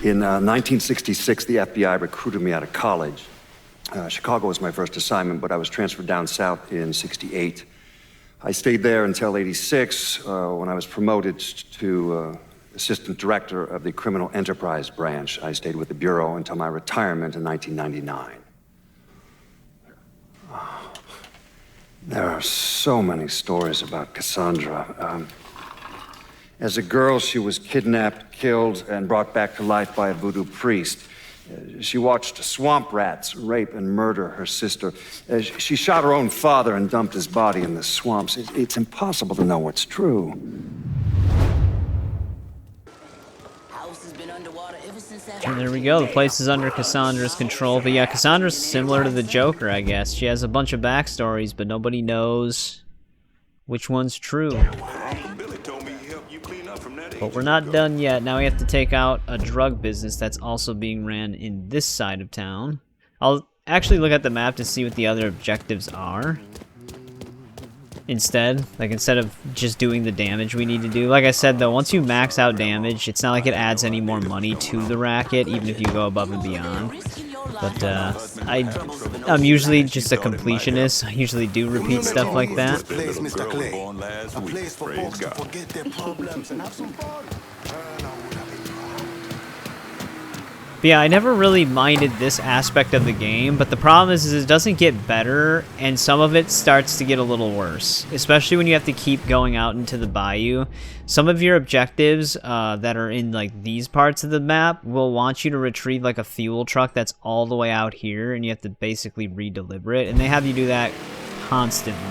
In 1966, the FBI recruited me out of college. Chicago was my first assignment, but I was transferred down south in '68. I stayed there until '86, when I was promoted to assistant director of the criminal enterprise branch. I stayed with the Bureau until my retirement in 1999. There are so many stories about Cassandra. As a girl, she was kidnapped, killed, and brought back to life by a voodoo priest. She watched swamp rats rape and murder her sister. She shot her own father and dumped his body in the swamps. It's impossible to know what's true. And there we go, the place is under Cassandra's control. But yeah, Cassandra's similar to the Joker, I guess. She has a bunch of backstories, but nobody knows which one's true. But we're not done yet. Now we have to take out a drug business that's also being ran in this side of town. I'll actually look at the map to see what the other objectives are. Instead of just doing the damage we need to do. Like I said though, once you max out damage, it's not like it adds any more money to the racket, even if you go above and beyond. But I'm usually just a completionist. I usually do repeat stuff like that. But yeah, I never really minded this aspect of the game, but the problem is it doesn't get better, and some of it starts to get a little worse, especially when you have to keep going out into the bayou. Some of your objectives that are in like these parts of the map will want you to retrieve like a fuel truck that's all the way out here, and you have to basically redeliver it, and they have you do that constantly.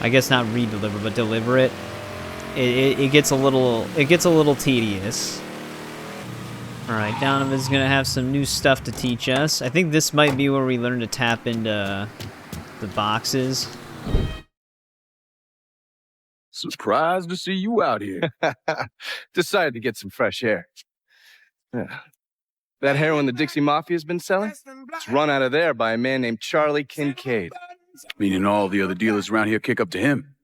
I guess not redeliver, but deliver it. It gets a little tedious. Alright, Donovan's gonna have some new stuff to teach us. I think this might be where we learn to tap into the boxes. Surprised to see you out here. Decided to get some fresh air. Yeah. That heroin the Dixie Mafia's been selling? It's run out of there by a man named Charlie Kincaid. Meaning all the other dealers around here kick up to him.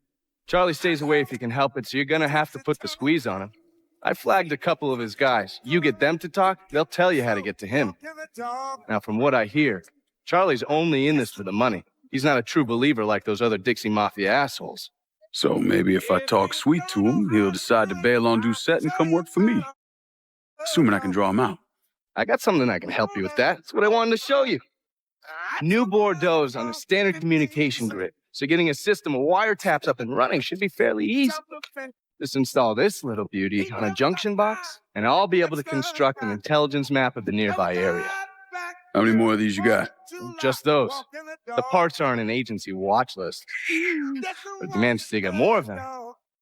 Charlie stays away if he can help it, so you're gonna have to put the squeeze on him. I flagged a couple of his guys. You get them to talk, they'll tell you how to get to him. Now, from what I hear, Charlie's only in this for the money. He's not a true believer like those other Dixie Mafia assholes. So maybe if I talk sweet to him, he'll decide to bail on Doucet and come work for me. Assuming I can draw him out. I got something I can help you with that. That's what I wanted to show you. New Bordeaux's on a standard communication grid, so getting a system of wiretaps up and running should be fairly easy. Just install this little beauty on a junction box, and I'll be able to construct an intelligence map of the nearby area. How many more of these you got? Just those. The parts are on an agency watch list. But if you manage to get more of them,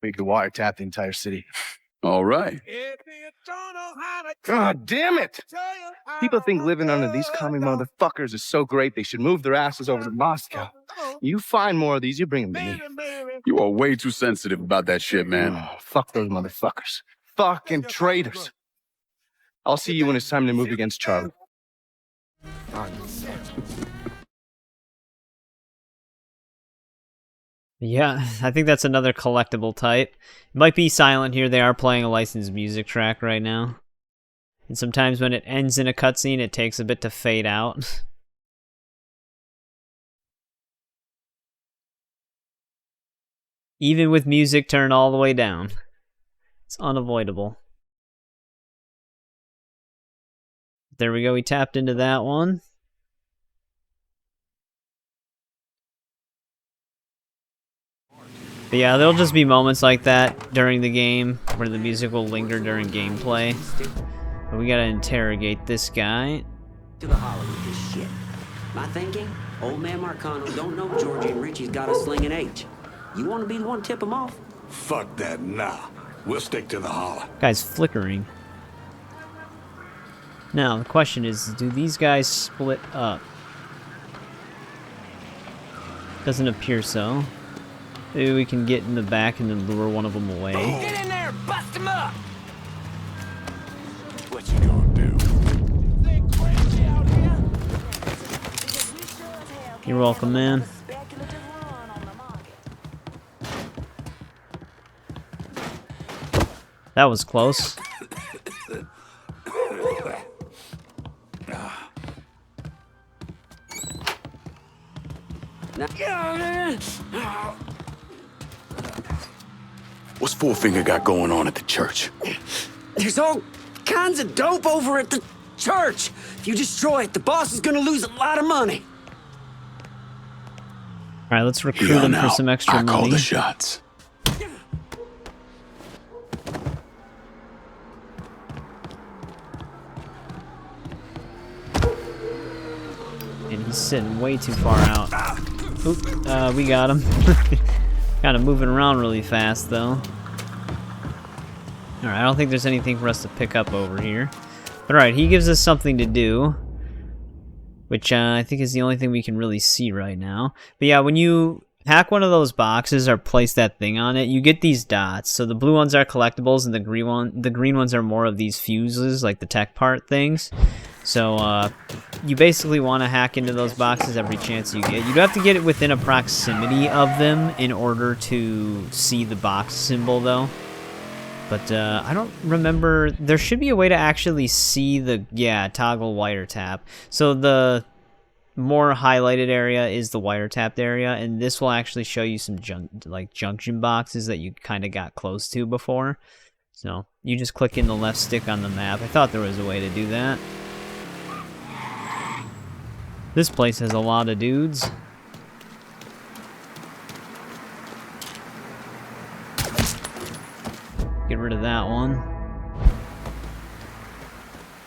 we could wiretap the entire city. All right. God damn it! People think living under these commie motherfuckers is so great they should move their asses over to Moscow. You find more of these, you bring them to me. You are way too sensitive about that shit, man. Oh, fuck those motherfuckers. Fucking traitors. I'll see you when it's time to move against Charlie. Yeah, I think that's another collectible type. It might be silent here. They are playing a licensed music track right now. And sometimes when it ends in a cutscene, it takes a bit to fade out. Even with music turned all the way down. It's unavoidable. There we go, we tapped into that one. But yeah, there'll just be moments like that during the game where the music will linger during gameplay. But we gotta interrogate this guy. To the hollow with this shit. My thinking, old man Marcano don't know Georgie and Ritchie's got a slinging H. You want to be the one to tip him off? Fuck that, nah. We'll stick to the holler. Guy's flickering. Now, the question is, do these guys split up? Doesn't appear so. Maybe we can get in the back and then lure one of them away. Get in there, bust him up! What you gonna do? You're welcome, man. That was close. What's Fourfinger got going on at the church? There's all kinds of dope over at the church. If you destroy it, the boss is gonna lose a lot of money. Alright, let's recruit him for some extra money. I call the shots. And he's sitting way too far out. Oop, we got him. Kind of moving around really fast, though. Alright, I don't think there's anything for us to pick up over here. But alright, he gives us something to do. Which I think is the only thing we can really see right now. But yeah, when you hack one of those boxes or place that thing on it, you get these dots. So the blue ones are collectibles and the green ones are more of these fuses, like the tech part things. So you basically want to hack into those boxes every chance you get. You do have to get it within a proximity of them in order to see the box symbol, though. But I don't remember. There should be a way to actually see the, yeah, toggle wiretap. So the more highlighted area is the wiretapped area, and this will actually show you some junction boxes that you kind of got close to before. So you just click in the left stick on the map. I thought there was a way to do that. This place has a lot of dudes. Get rid of that one.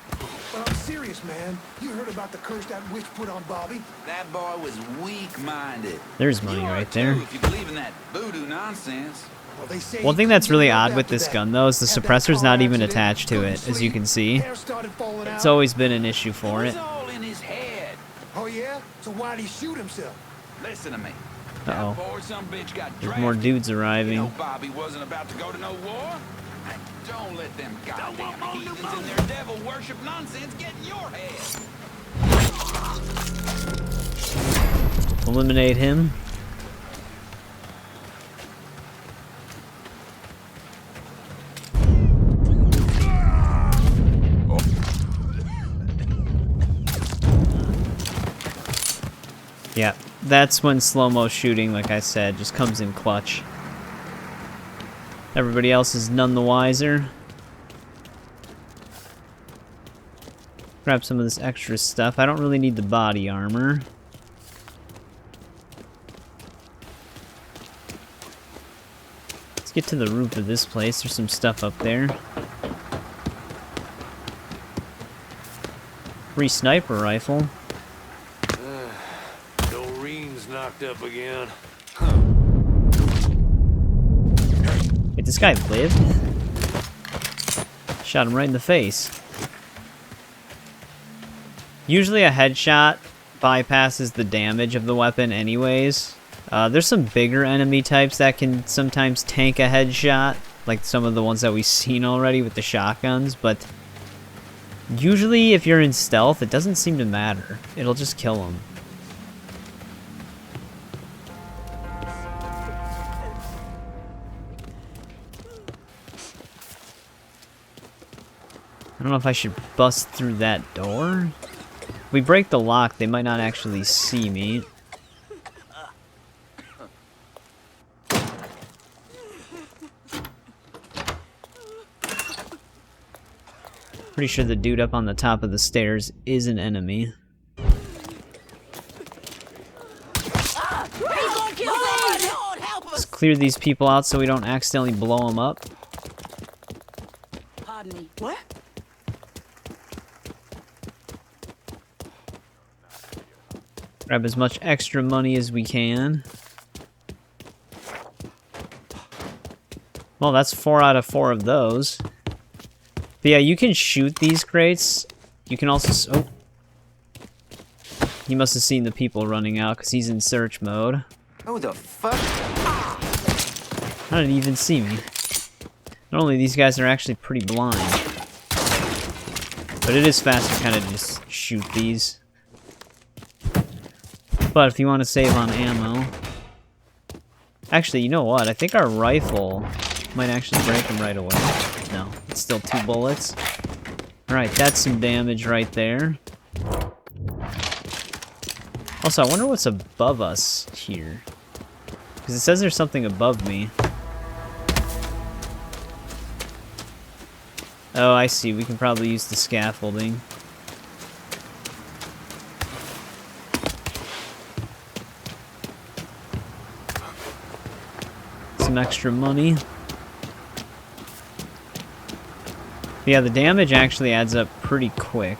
But I'm serious, man. You heard about the curse that witch put on Bobby? That boy was weak-minded. There's money right there. If you believe in that voodoo nonsense. Well, they say One thing that's really odd with this gun, though, is the suppressor's not even attached to it, as you can see. It's always been an issue for it. All in his head. Oh, yeah? So why'd he shoot himself? Listen to me. Uh-oh. Before some bitch got There's more dudes arriving. You know Bobby wasn't about to go to no war. Don't let them goddamn heathens and their devil worship nonsense get in your head. Eliminate him. Yeah, that's when slow-mo shooting, like I said, just comes in clutch. Everybody else is none the wiser. Grab some of this extra stuff. I don't really need the body armor. Let's get to the roof of this place. There's some stuff up there. Free sniper rifle. Doreen's knocked up again. Wait, this guy lived? Shot him right in the face. Usually a headshot bypasses the damage of the weapon anyways. There's some bigger enemy types that can sometimes tank a headshot, like some of the ones that we've seen already with the shotguns, but usually if you're in stealth, it doesn't seem to matter. It'll just kill them. I don't know if I should bust through that door. If we break the lock, they might not actually see me. Pretty sure the dude up on the top of the stairs is an enemy. Let's clear these people out so we don't accidentally blow them up. Pardon me. What? Grab as much extra money as we can. Well, that's 4 out of 4 of those. But yeah, you can shoot these crates. You can also... Oh. He must have seen the people running out because he's in search mode. Who the fuck? How did he even see me? Normally these guys are actually pretty blind. But it is faster to kind of just shoot these. But if you want to save on ammo... Actually, you know what? I think our rifle might actually break him right away. No, it's still 2 bullets. Alright, that's some damage right there. Also, I wonder what's above us here. Because it says there's something above me. Oh, I see. We can probably use the scaffolding. Some extra money. Yeah, the damage actually adds up pretty quick.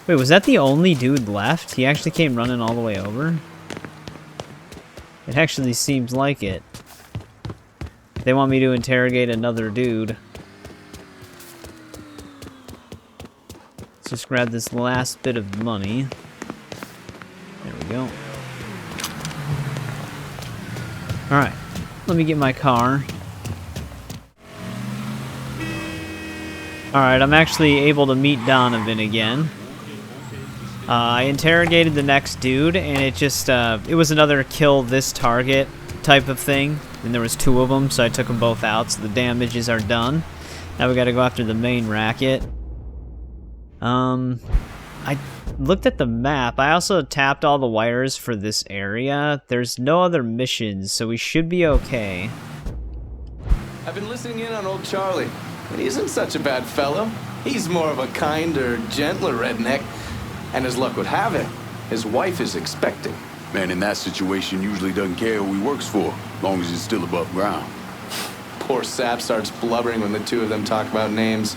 Wait, was that the only dude left? He actually came running all the way over? It actually seems like it. They want me to interrogate another dude. Let's just grab this last bit of money. There we go. Alright, let me get my car. Alright, I'm actually able to meet Donovan again. I interrogated the next dude, and it just, it was another kill this target type of thing. And there was 2 of them, so I took them both out, so the damages are done. Now we gotta go after the main racket. I looked at the map. I also tapped all the wires for this area. There's no other missions, so we should be okay. I've been listening in on old Charlie, and he isn't such a bad fellow. He's more of a kinder, gentler redneck. And as luck would have it, his wife is expecting. Man in that situation usually doesn't care who he works for, as long as he's still above ground. Poor Sap starts blubbering when the 2 of them talk about names.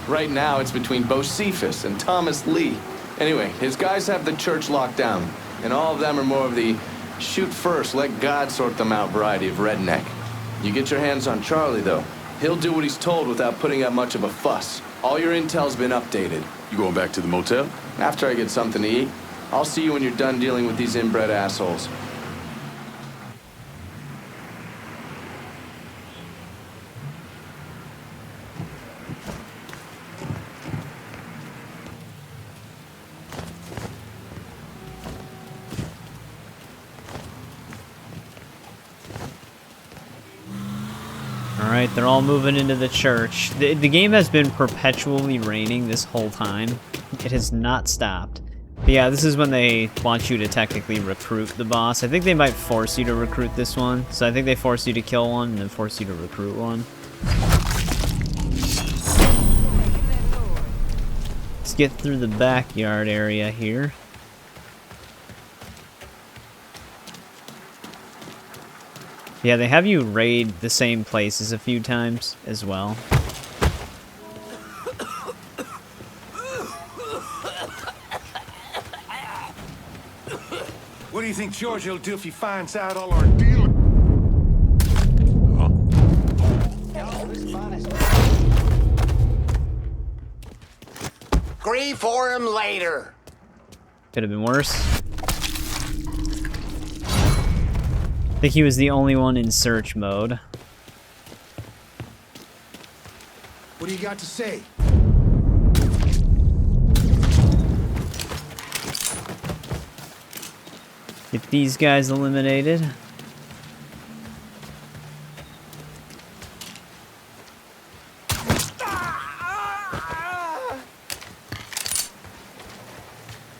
Right now, it's between Bocephus and Thomas Lee. Anyway, his guys have the church locked down, and all of them are more of the shoot first, let God sort them out variety of redneck. You get your hands on Charlie, though. He'll do what he's told without putting up much of a fuss. All your intel's been updated. You going back to the motel? After I get something to eat. I'll see you when you're done dealing with these inbred assholes. Alright, they're all moving into the church. The game has been perpetually raining this whole time. It has not stopped. But yeah, this is when they want you to technically recruit the boss. I think they might force you to recruit this one. So I think they force you to kill one and then force you to recruit one. Let's get through the backyard area here. Yeah, they have you raid the same places a few times as well. What do you think George will do if he finds out all our deal? Grieve for him later. Could have been worse. I think he was the only one in search mode. What do you got to say? Get these guys eliminated.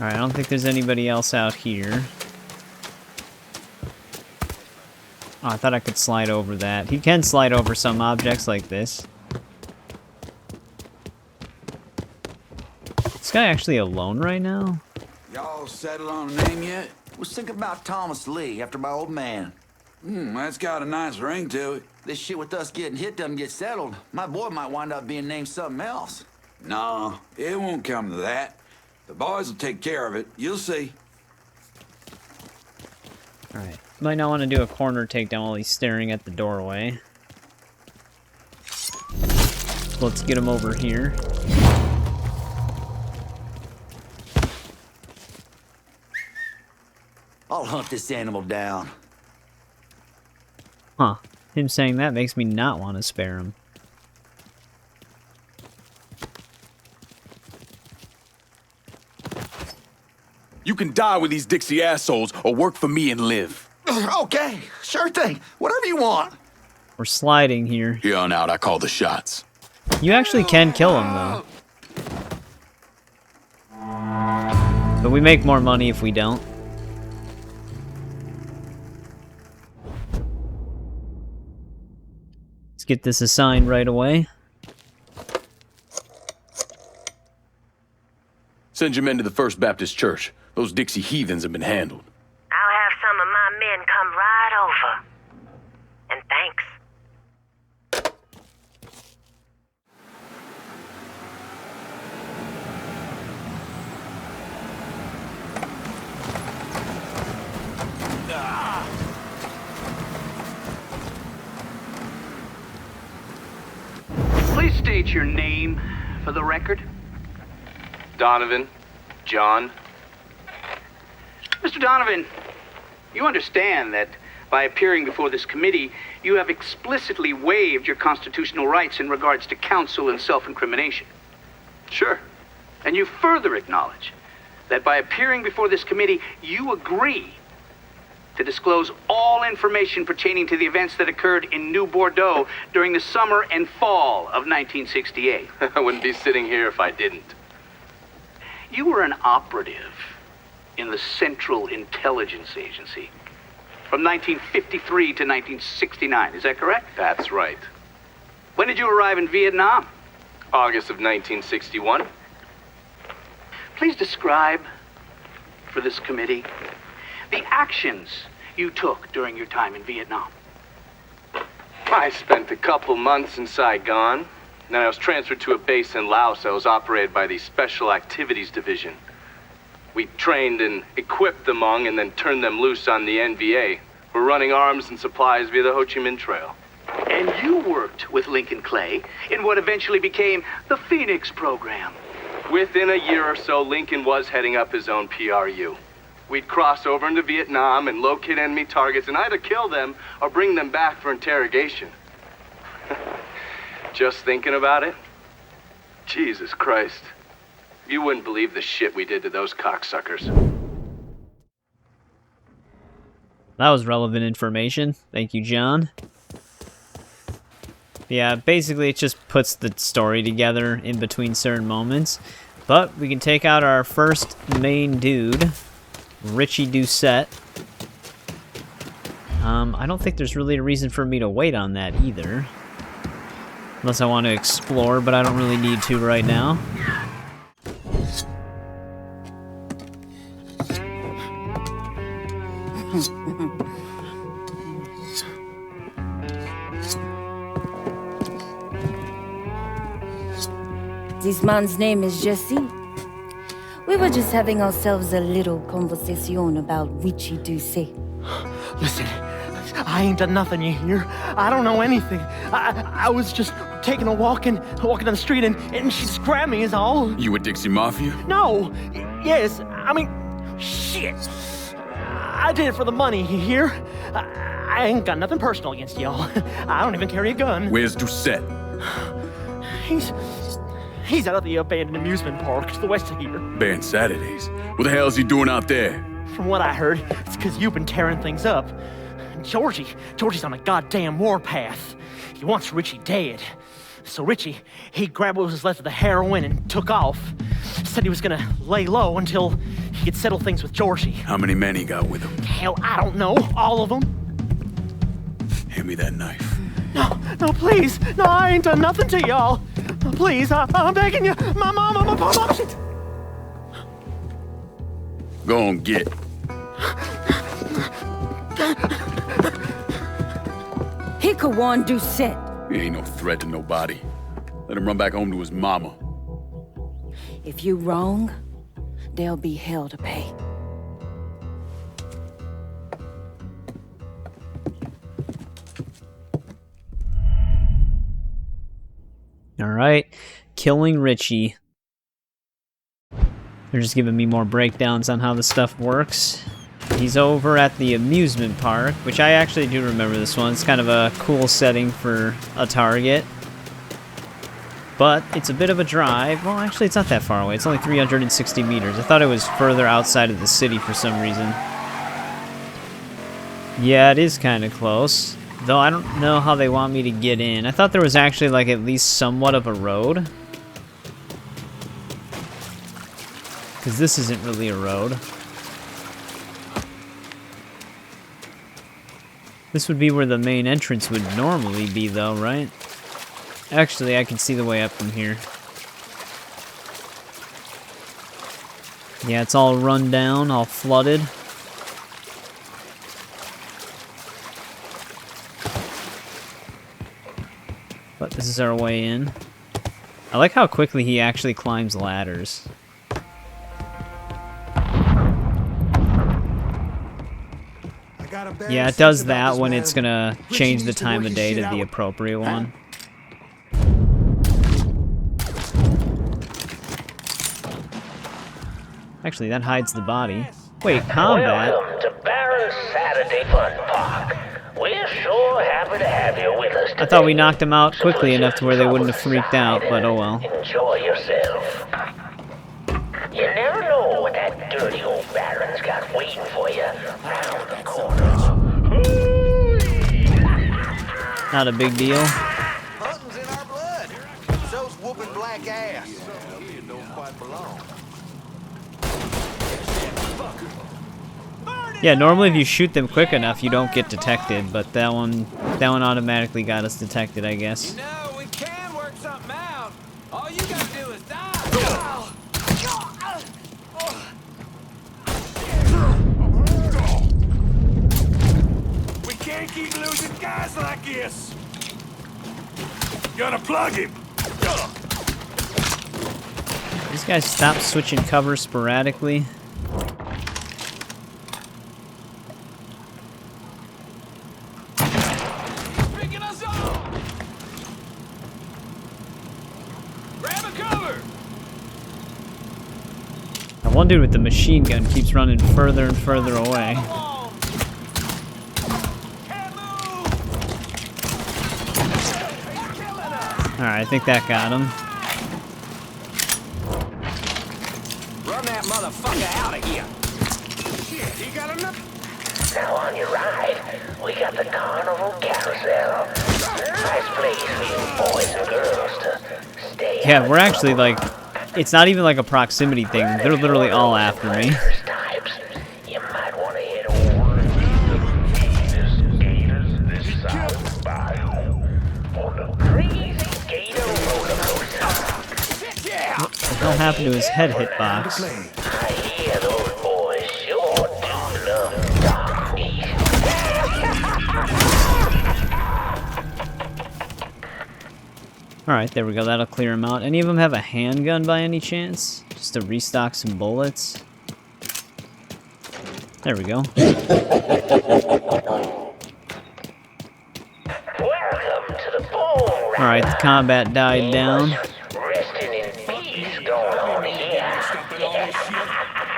Alright, I don't think there's anybody else out here. Oh, I thought I could slide over that. He can slide over some objects like this. Is this guy actually alone right now? Y'all settled on a name yet? Was thinking about Thomas Lee after my old man. That's got a nice ring to it. This shit with us getting hit doesn't get settled. My boy might wind up being named something else. No, it won't come to that. The boys will take care of it. You'll see. Alright. Might not want to do a corner takedown while he's staring at the doorway. Let's get him over here. I'll hunt this animal down. Huh. Him saying that makes me not want to spare him. You can die with these Dixie assholes or work for me and live. Okay, sure thing. Whatever you want. We're sliding here. Here on out, I call the shots. You actually can kill him, though. But we make more money if we don't. Let's get this assigned right away. Send your men to the First Baptist Church. Those Dixie heathens have been handled. I'll have some of my men come right over. And thanks. Please state your name for the record. Donovan. John. Mr. Donovan, you understand that by appearing before this committee, you have explicitly waived your constitutional rights in regards to counsel and self-incrimination. Sure. And you further acknowledge that by appearing before this committee, you agree to disclose all information pertaining to the events that occurred in New Bordeaux during the summer and fall of 1968. I wouldn't be sitting here if I didn't. You were an operative in the Central Intelligence Agency from 1953 to 1969, is that correct? That's right. When did you arrive in Vietnam? August of 1961. Please describe for this committee the actions you took during your time in Vietnam. I spent a couple months in Saigon. Then I was transferred to a base in Laos that was operated by the Special Activities Division. We trained and equipped the Hmong and then turned them loose on the NVA. We're running arms and supplies via the Ho Chi Minh Trail. And you worked with Lincoln Clay in what eventually became the Phoenix program. Within a year or so, Lincoln was heading up his own PRU. We'd cross over into Vietnam and locate enemy targets and either kill them or bring them back for interrogation. Just thinking about it? Jesus Christ. You wouldn't believe the shit we did to those cocksuckers. That was relevant information. Thank you, John. Yeah, basically it just puts the story together in between certain moments. But we can take out our first main dude, Ritchie Doucet. I don't think there's really a reason for me to wait on that either. Unless I want to explore, but I don't really need to right now. This man's name is Jesse. We were just having ourselves a little conversation about Ritchie Doucet. Listen, I ain't done nothing, you hear? I don't know anything. I was just taking a walking down the street and she just grabbed me is all. You a Dixie Mafia? No. Yes. I mean, shit. I did it for the money, you hear? I ain't got nothing personal against y'all. I don't even carry a gun. Where's Doucet? He's out at the abandoned amusement park to the west of here. Banned Saturdays. What the hell is he doing out there? From what I heard, it's because you've been tearing things up. Georgie's on a goddamn warpath. He wants Ritchie dead. So Ritchie, he grabbed what was left of the heroin and took off. Said he was gonna lay low until he could settle things with Georgie. How many men he got with him? Hell, I don't know. All of them. Hand me that knife. No, please. No, I ain't done nothing to y'all. Please, I'm begging you. My mom, shit. Go on, get. He could warn Doucet. He ain't no threat to nobody. Let him run back home to his mama. If you wrong, there'll be hell to pay. Alright, killing Ritchie. They're just giving me more breakdowns on how the stuff works. He's over at the amusement park, which I actually do remember this one. It's kind of a cool setting for a target. But it's a bit of a drive. Well, actually, it's not that far away. It's only 360 meters. I thought it was further outside of the city for some reason. Yeah, it is kind of close. Though I don't know how they want me to get in. I thought there was actually, like, at least somewhat of a road. Because this isn't really a road. This would be where the main entrance would normally be, though, right? Actually, I can see the way up from here. Yeah, it's all run down, all flooded. But this is our way in. I like how quickly he actually climbs ladders. Yeah, it does that when it's gonna change the time of day to the appropriate one. Actually, that hides the body. Wait, combat? Welcome to Barron's Saturday Fun Park. We're sure happy to have you with us today. I thought we knocked him out quickly enough to where they wouldn't have freaked out, but oh well. Enjoy yourself. You never know what that dirty old Baron's got waiting for you round the corner. Not a big deal. Hunting's in our blood. So's whooping black ass. You don't quite belong. Yeah, normally if you shoot them quick enough, you don't get detected, but that one automatically got us detected, I guess. You know, we can work something out. All you gotta do is die. We can't keep losing guys like this. Gonna plug him. These guys stop switching cover sporadically. One dude with the machine gun keeps running further and further away. Alright, I think that got him. Run that motherfucker out of here. Shit, he got enough. Now on your ride, we got the Carnival Carousel. Nice place for you boys and girls to stay. Yeah, we're actually like... It's not even like a proximity thing. They're literally all after me. You might want to head over to this side of the bayou on the crazy gator roller coaster. What the hell happened to his head hitbox? I hear those boys sure do love doggies. Alright, there we go. That'll clear him out. Any of them have a handgun by any chance? Just to restock some bullets? There we go. Alright, the combat died down. Resting in peace going on here.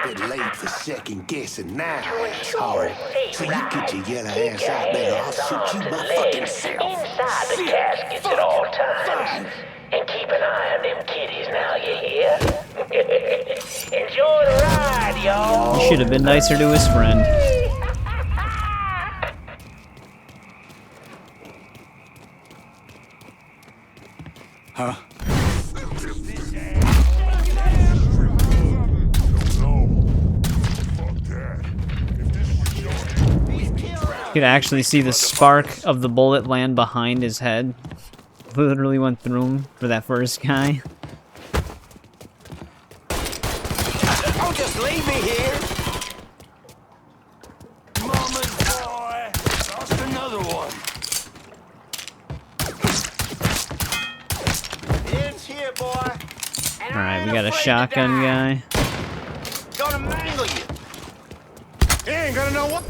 Been late for second guessing now, asshole. So you get your yellow ass out there, I'll shoot you my fucking self. Inside the caskets at all times. And keep an eye on them kitties now, you hear? Enjoy the ride, y'all. He should have been nicer to his friend. Huh? You could actually see the spark of the bullet land behind his head. Literally went through him for that first guy. Don't just leave me here. Mama's boy, lost another one. It's here, boy. Alright, we got a shotgun guy. Gonna mangle you. He ain't gonna know what.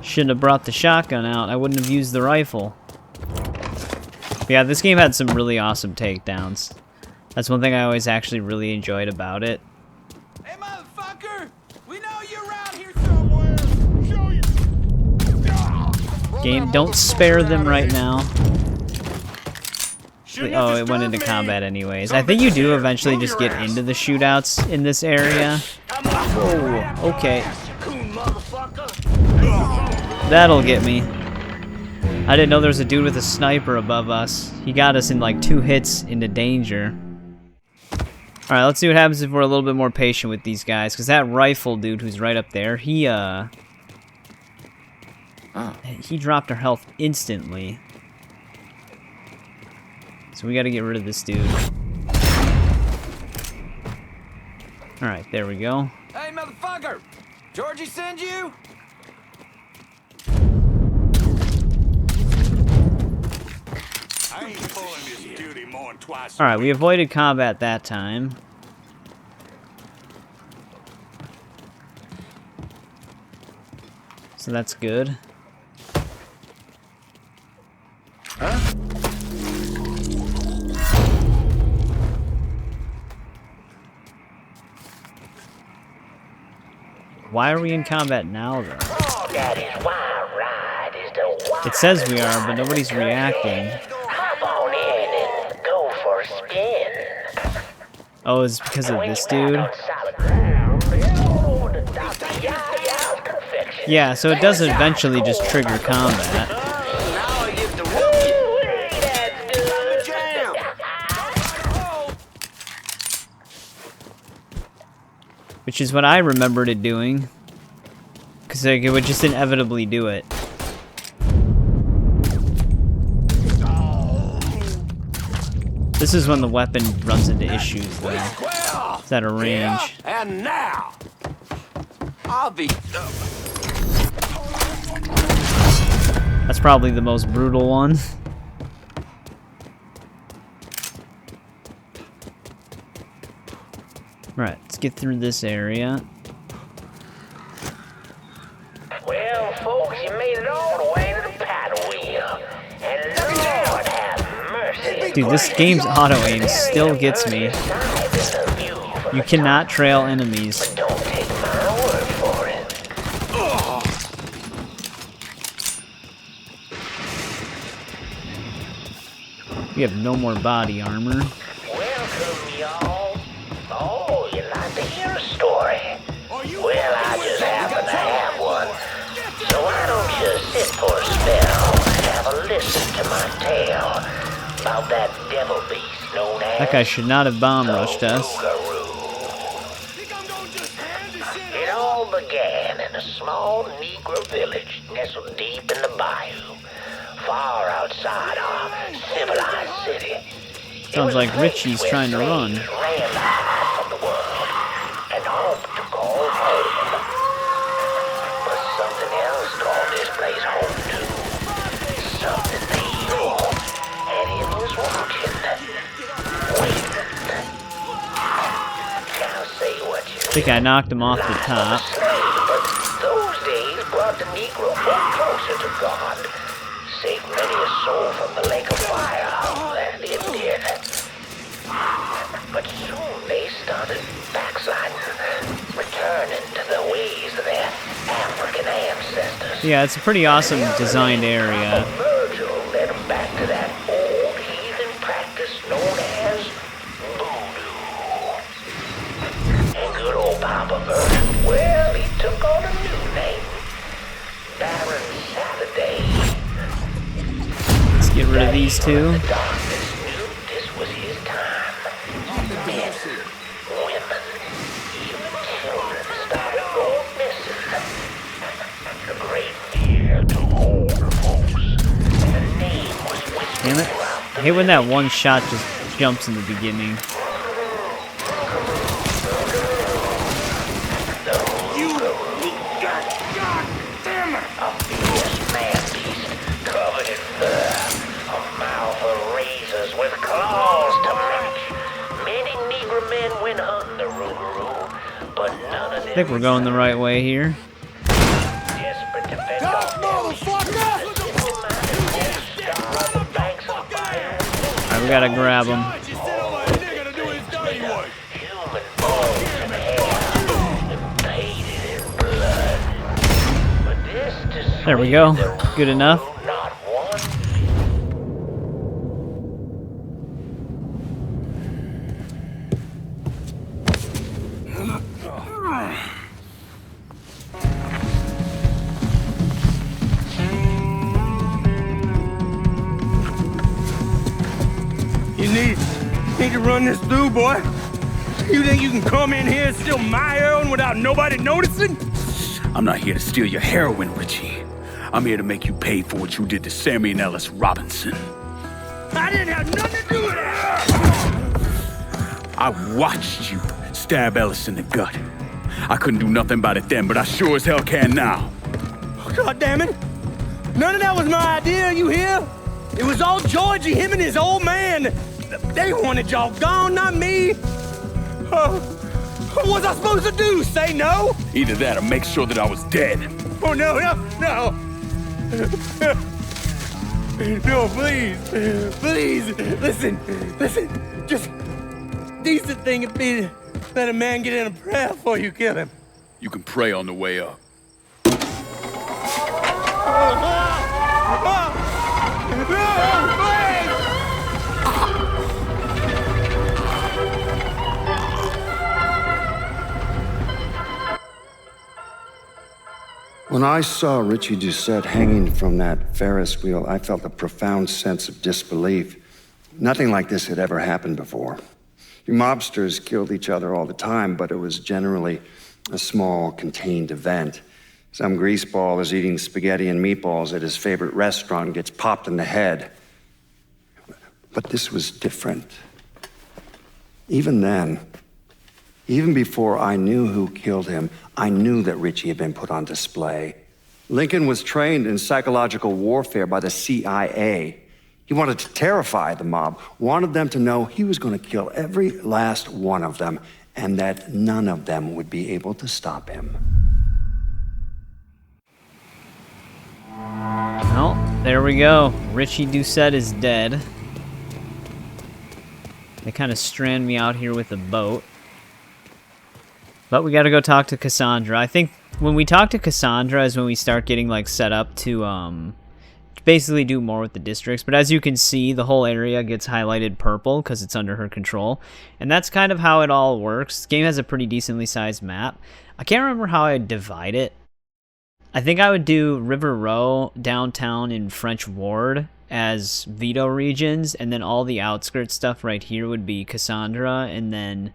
Shouldn't have brought the shotgun out. I wouldn't have used the rifle. Yeah, this game had some really awesome takedowns. That's one thing I always actually really enjoyed about it. Hey, motherfucker! We know you're around here somewhere. Show you. Game, don't spare them right now. Oh, it went into combat anyways. I think you do eventually just get into the shootouts in this area. Oh, okay. That'll get me. I didn't know there was a dude with a sniper above us. He got us in like 2 hits into danger. Alright, let's see what happens if we're a little bit more patient with these guys. Because that rifle dude who's right up there, he dropped our health instantly. So we gotta get rid of this dude. Alright, there we go. Hey, motherfucker! Georgie send you? I ain't pulling this duty more than twice. Alright, we avoided combat that time. So that's good. Huh? Why are we in combat now, though? It says we are, but nobody's reacting. Oh, it's because of this dude? Yeah, so it does eventually just trigger combat. Which is what I remembered it doing. Because like, it would just inevitably do it. This is when the weapon runs into issues, though. It's at a range. Yeah, and now, I'll be... That's probably the most brutal one. Right, let's get through this area. Well, folks, you made it all the way to the paddle wheel. And Lord have mercy. Dude, this game's auto-aim still gets me. You cannot trail enemies. Don't take my word for it. We have no more body armor. Welcome, y'all. Oh, you like to hear a story? Well, I just happen to have one. So why don't you sit for a spell and have a listen to my tale about that devil beast known as... That guy should not have bomb rushed us. It all began in a small Negro village nestled deep in the bayou, far outside our civilized city. Sounds like Ritchie's trying to run. Ran from the world and hoped to call home. But something else called this place home too. Something evil. And it was watching. Waiting. Now say what you I think I knocked him off the top. But those days brought the Negro folk closer to God. Saved many a soul from the lake of fire. That it did. But soon they started backsliding, returning to the ways of their African ancestors. Yeah, it's a pretty awesome designed area. Virgil led them back to that old heathen practice known as voodoo. And good old Papa Virgil, well, he took on a new name. Baron Saturday. Let's get rid of these two. This was his time. Men, women, even children started going missing. The great fear took hold of folks, and the name was whispered. Damn it. I hate when that one shot just jumps in the beginning. God damn it! A fierce man-beast covered in fur, a mouth of razors with claws to match. Many Negro men went hunting the Rougarou, but none of them. I think we're going the right way here. Desperate to fend off their banks of the bayou. Alright, we gotta grab him. There we go. Good enough. You need to run this through, boy. You think you can come in here and steal my heroin without nobody noticing? I'm not here to steal your heroin, Ritchie. I'm here to make you pay for what you did to Sammy and Ellis Robinson. I didn't have nothing to do with it! I watched you stab Ellis in the gut. I couldn't do nothing about it then, but I sure as hell can now. God damn it! None of that was my idea, you hear? It was all Georgie, him and his old man. They wanted y'all gone, not me. What was I supposed to do? Say no? Either that or make sure that I was dead. Oh, no. No, please. Listen. Just decent thing would be to let a man get in a prayer before you kill him. You can pray on the way up. When I saw Ritchie Doucet hanging from that Ferris wheel, I felt a profound sense of disbelief. Nothing like this had ever happened before. You mobsters killed each other all the time, but it was generally a small, contained event. Some greaseball is eating spaghetti and meatballs at his favorite restaurant and gets popped in the head. But this was different. Even then, even before I knew who killed him, I knew that Ritchie had been put on display. Lincoln was trained in psychological warfare by the CIA. He wanted to terrify the mob, wanted them to know he was going to kill every last one of them, and that none of them would be able to stop him. Well, there we go. Ritchie Doucet is dead. They kind of strand me out here with a boat. But we gotta go talk to Cassandra. I think when we talk to Cassandra is when we start getting like set up to basically do more with the districts. But as you can see, the whole area gets highlighted purple because it's under her control. And that's kind of how it all works. The game has a pretty decently sized map. I can't remember how I'd divide it. I think I would do River Row, Downtown, and French Ward as veto regions. And then all the outskirts stuff right here would be Cassandra. And then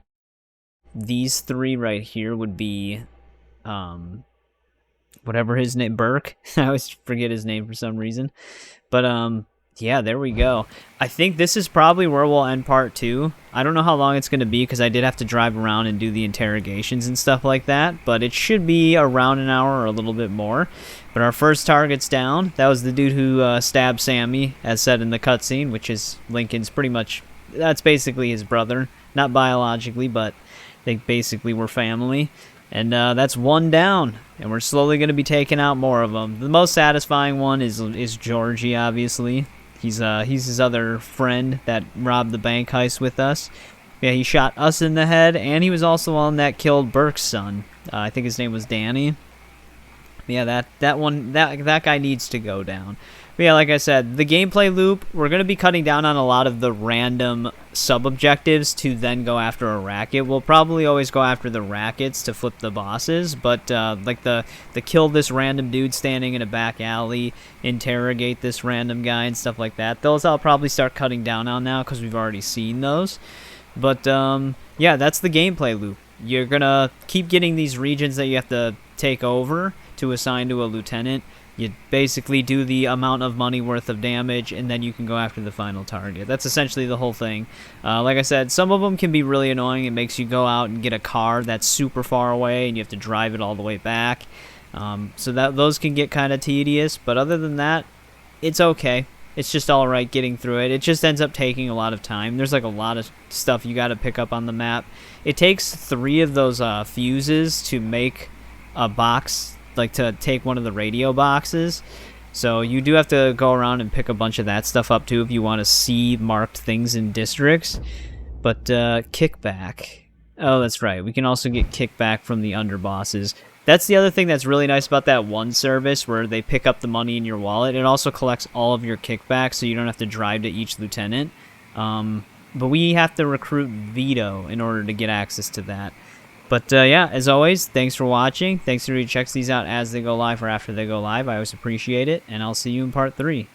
these three right here would be, whatever his name, Burke. I always forget his name for some reason. But, yeah, there we go. I think this is probably where we'll end part 2. I don't know how long it's going to be because I did have to drive around and do the interrogations and stuff like that. But it should be around an hour or a little bit more. But our first target's down. That was the dude who stabbed Sammy, as said in the cutscene, which is Lincoln's pretty much, that's basically his brother. Not biologically, but they basically were family. And that's one down. And we're slowly going to be taking out more of them. The most satisfying one is Georgie, obviously. He's his other friend that robbed the bank heist with us. Yeah, he shot us in the head, and he was also the one that killed Burke's son. I think his name was Danny. Yeah, that guy needs to go down. But yeah, like I said, the gameplay loop, we're going to be cutting down on a lot of the random sub-objectives to then go after a racket. We'll probably always go after the rackets to flip the bosses, but like the kill this random dude standing in a back alley, interrogate this random guy and stuff like that, those I'll probably start cutting down on now because we've already seen those. But yeah, that's the gameplay loop. You're going to keep getting these regions that you have to take over to assign to a lieutenant. You basically do the amount of money worth of damage, and then you can go after the final target. That's essentially the whole thing. Like I said, some of them can be really annoying. It makes you go out and get a car that's super far away, and you have to drive it all the way back. So those can get kind of tedious, but other than that, it's okay. It's just alright getting through it. It just ends up taking a lot of time. There's like a lot of stuff you got to pick up on the map. It takes 3 of those fuses to make a box, like to take one of the radio boxes, So you do have to go around and pick a bunch of that stuff up too if you want to see marked things in districts. But kickback. Oh, that's right. We can also get kickback from the underbosses. That's the other thing that's really nice about that one service where they pick up the money in your wallet. It also collects all of your kickbacks, so you don't have to drive to each lieutenant. But we have to recruit Vito in order to get access to that. But yeah, as always, thanks for watching. Thanks to everybody who checks these out as they go live or after they go live. I always appreciate it, and I'll see you in part 3.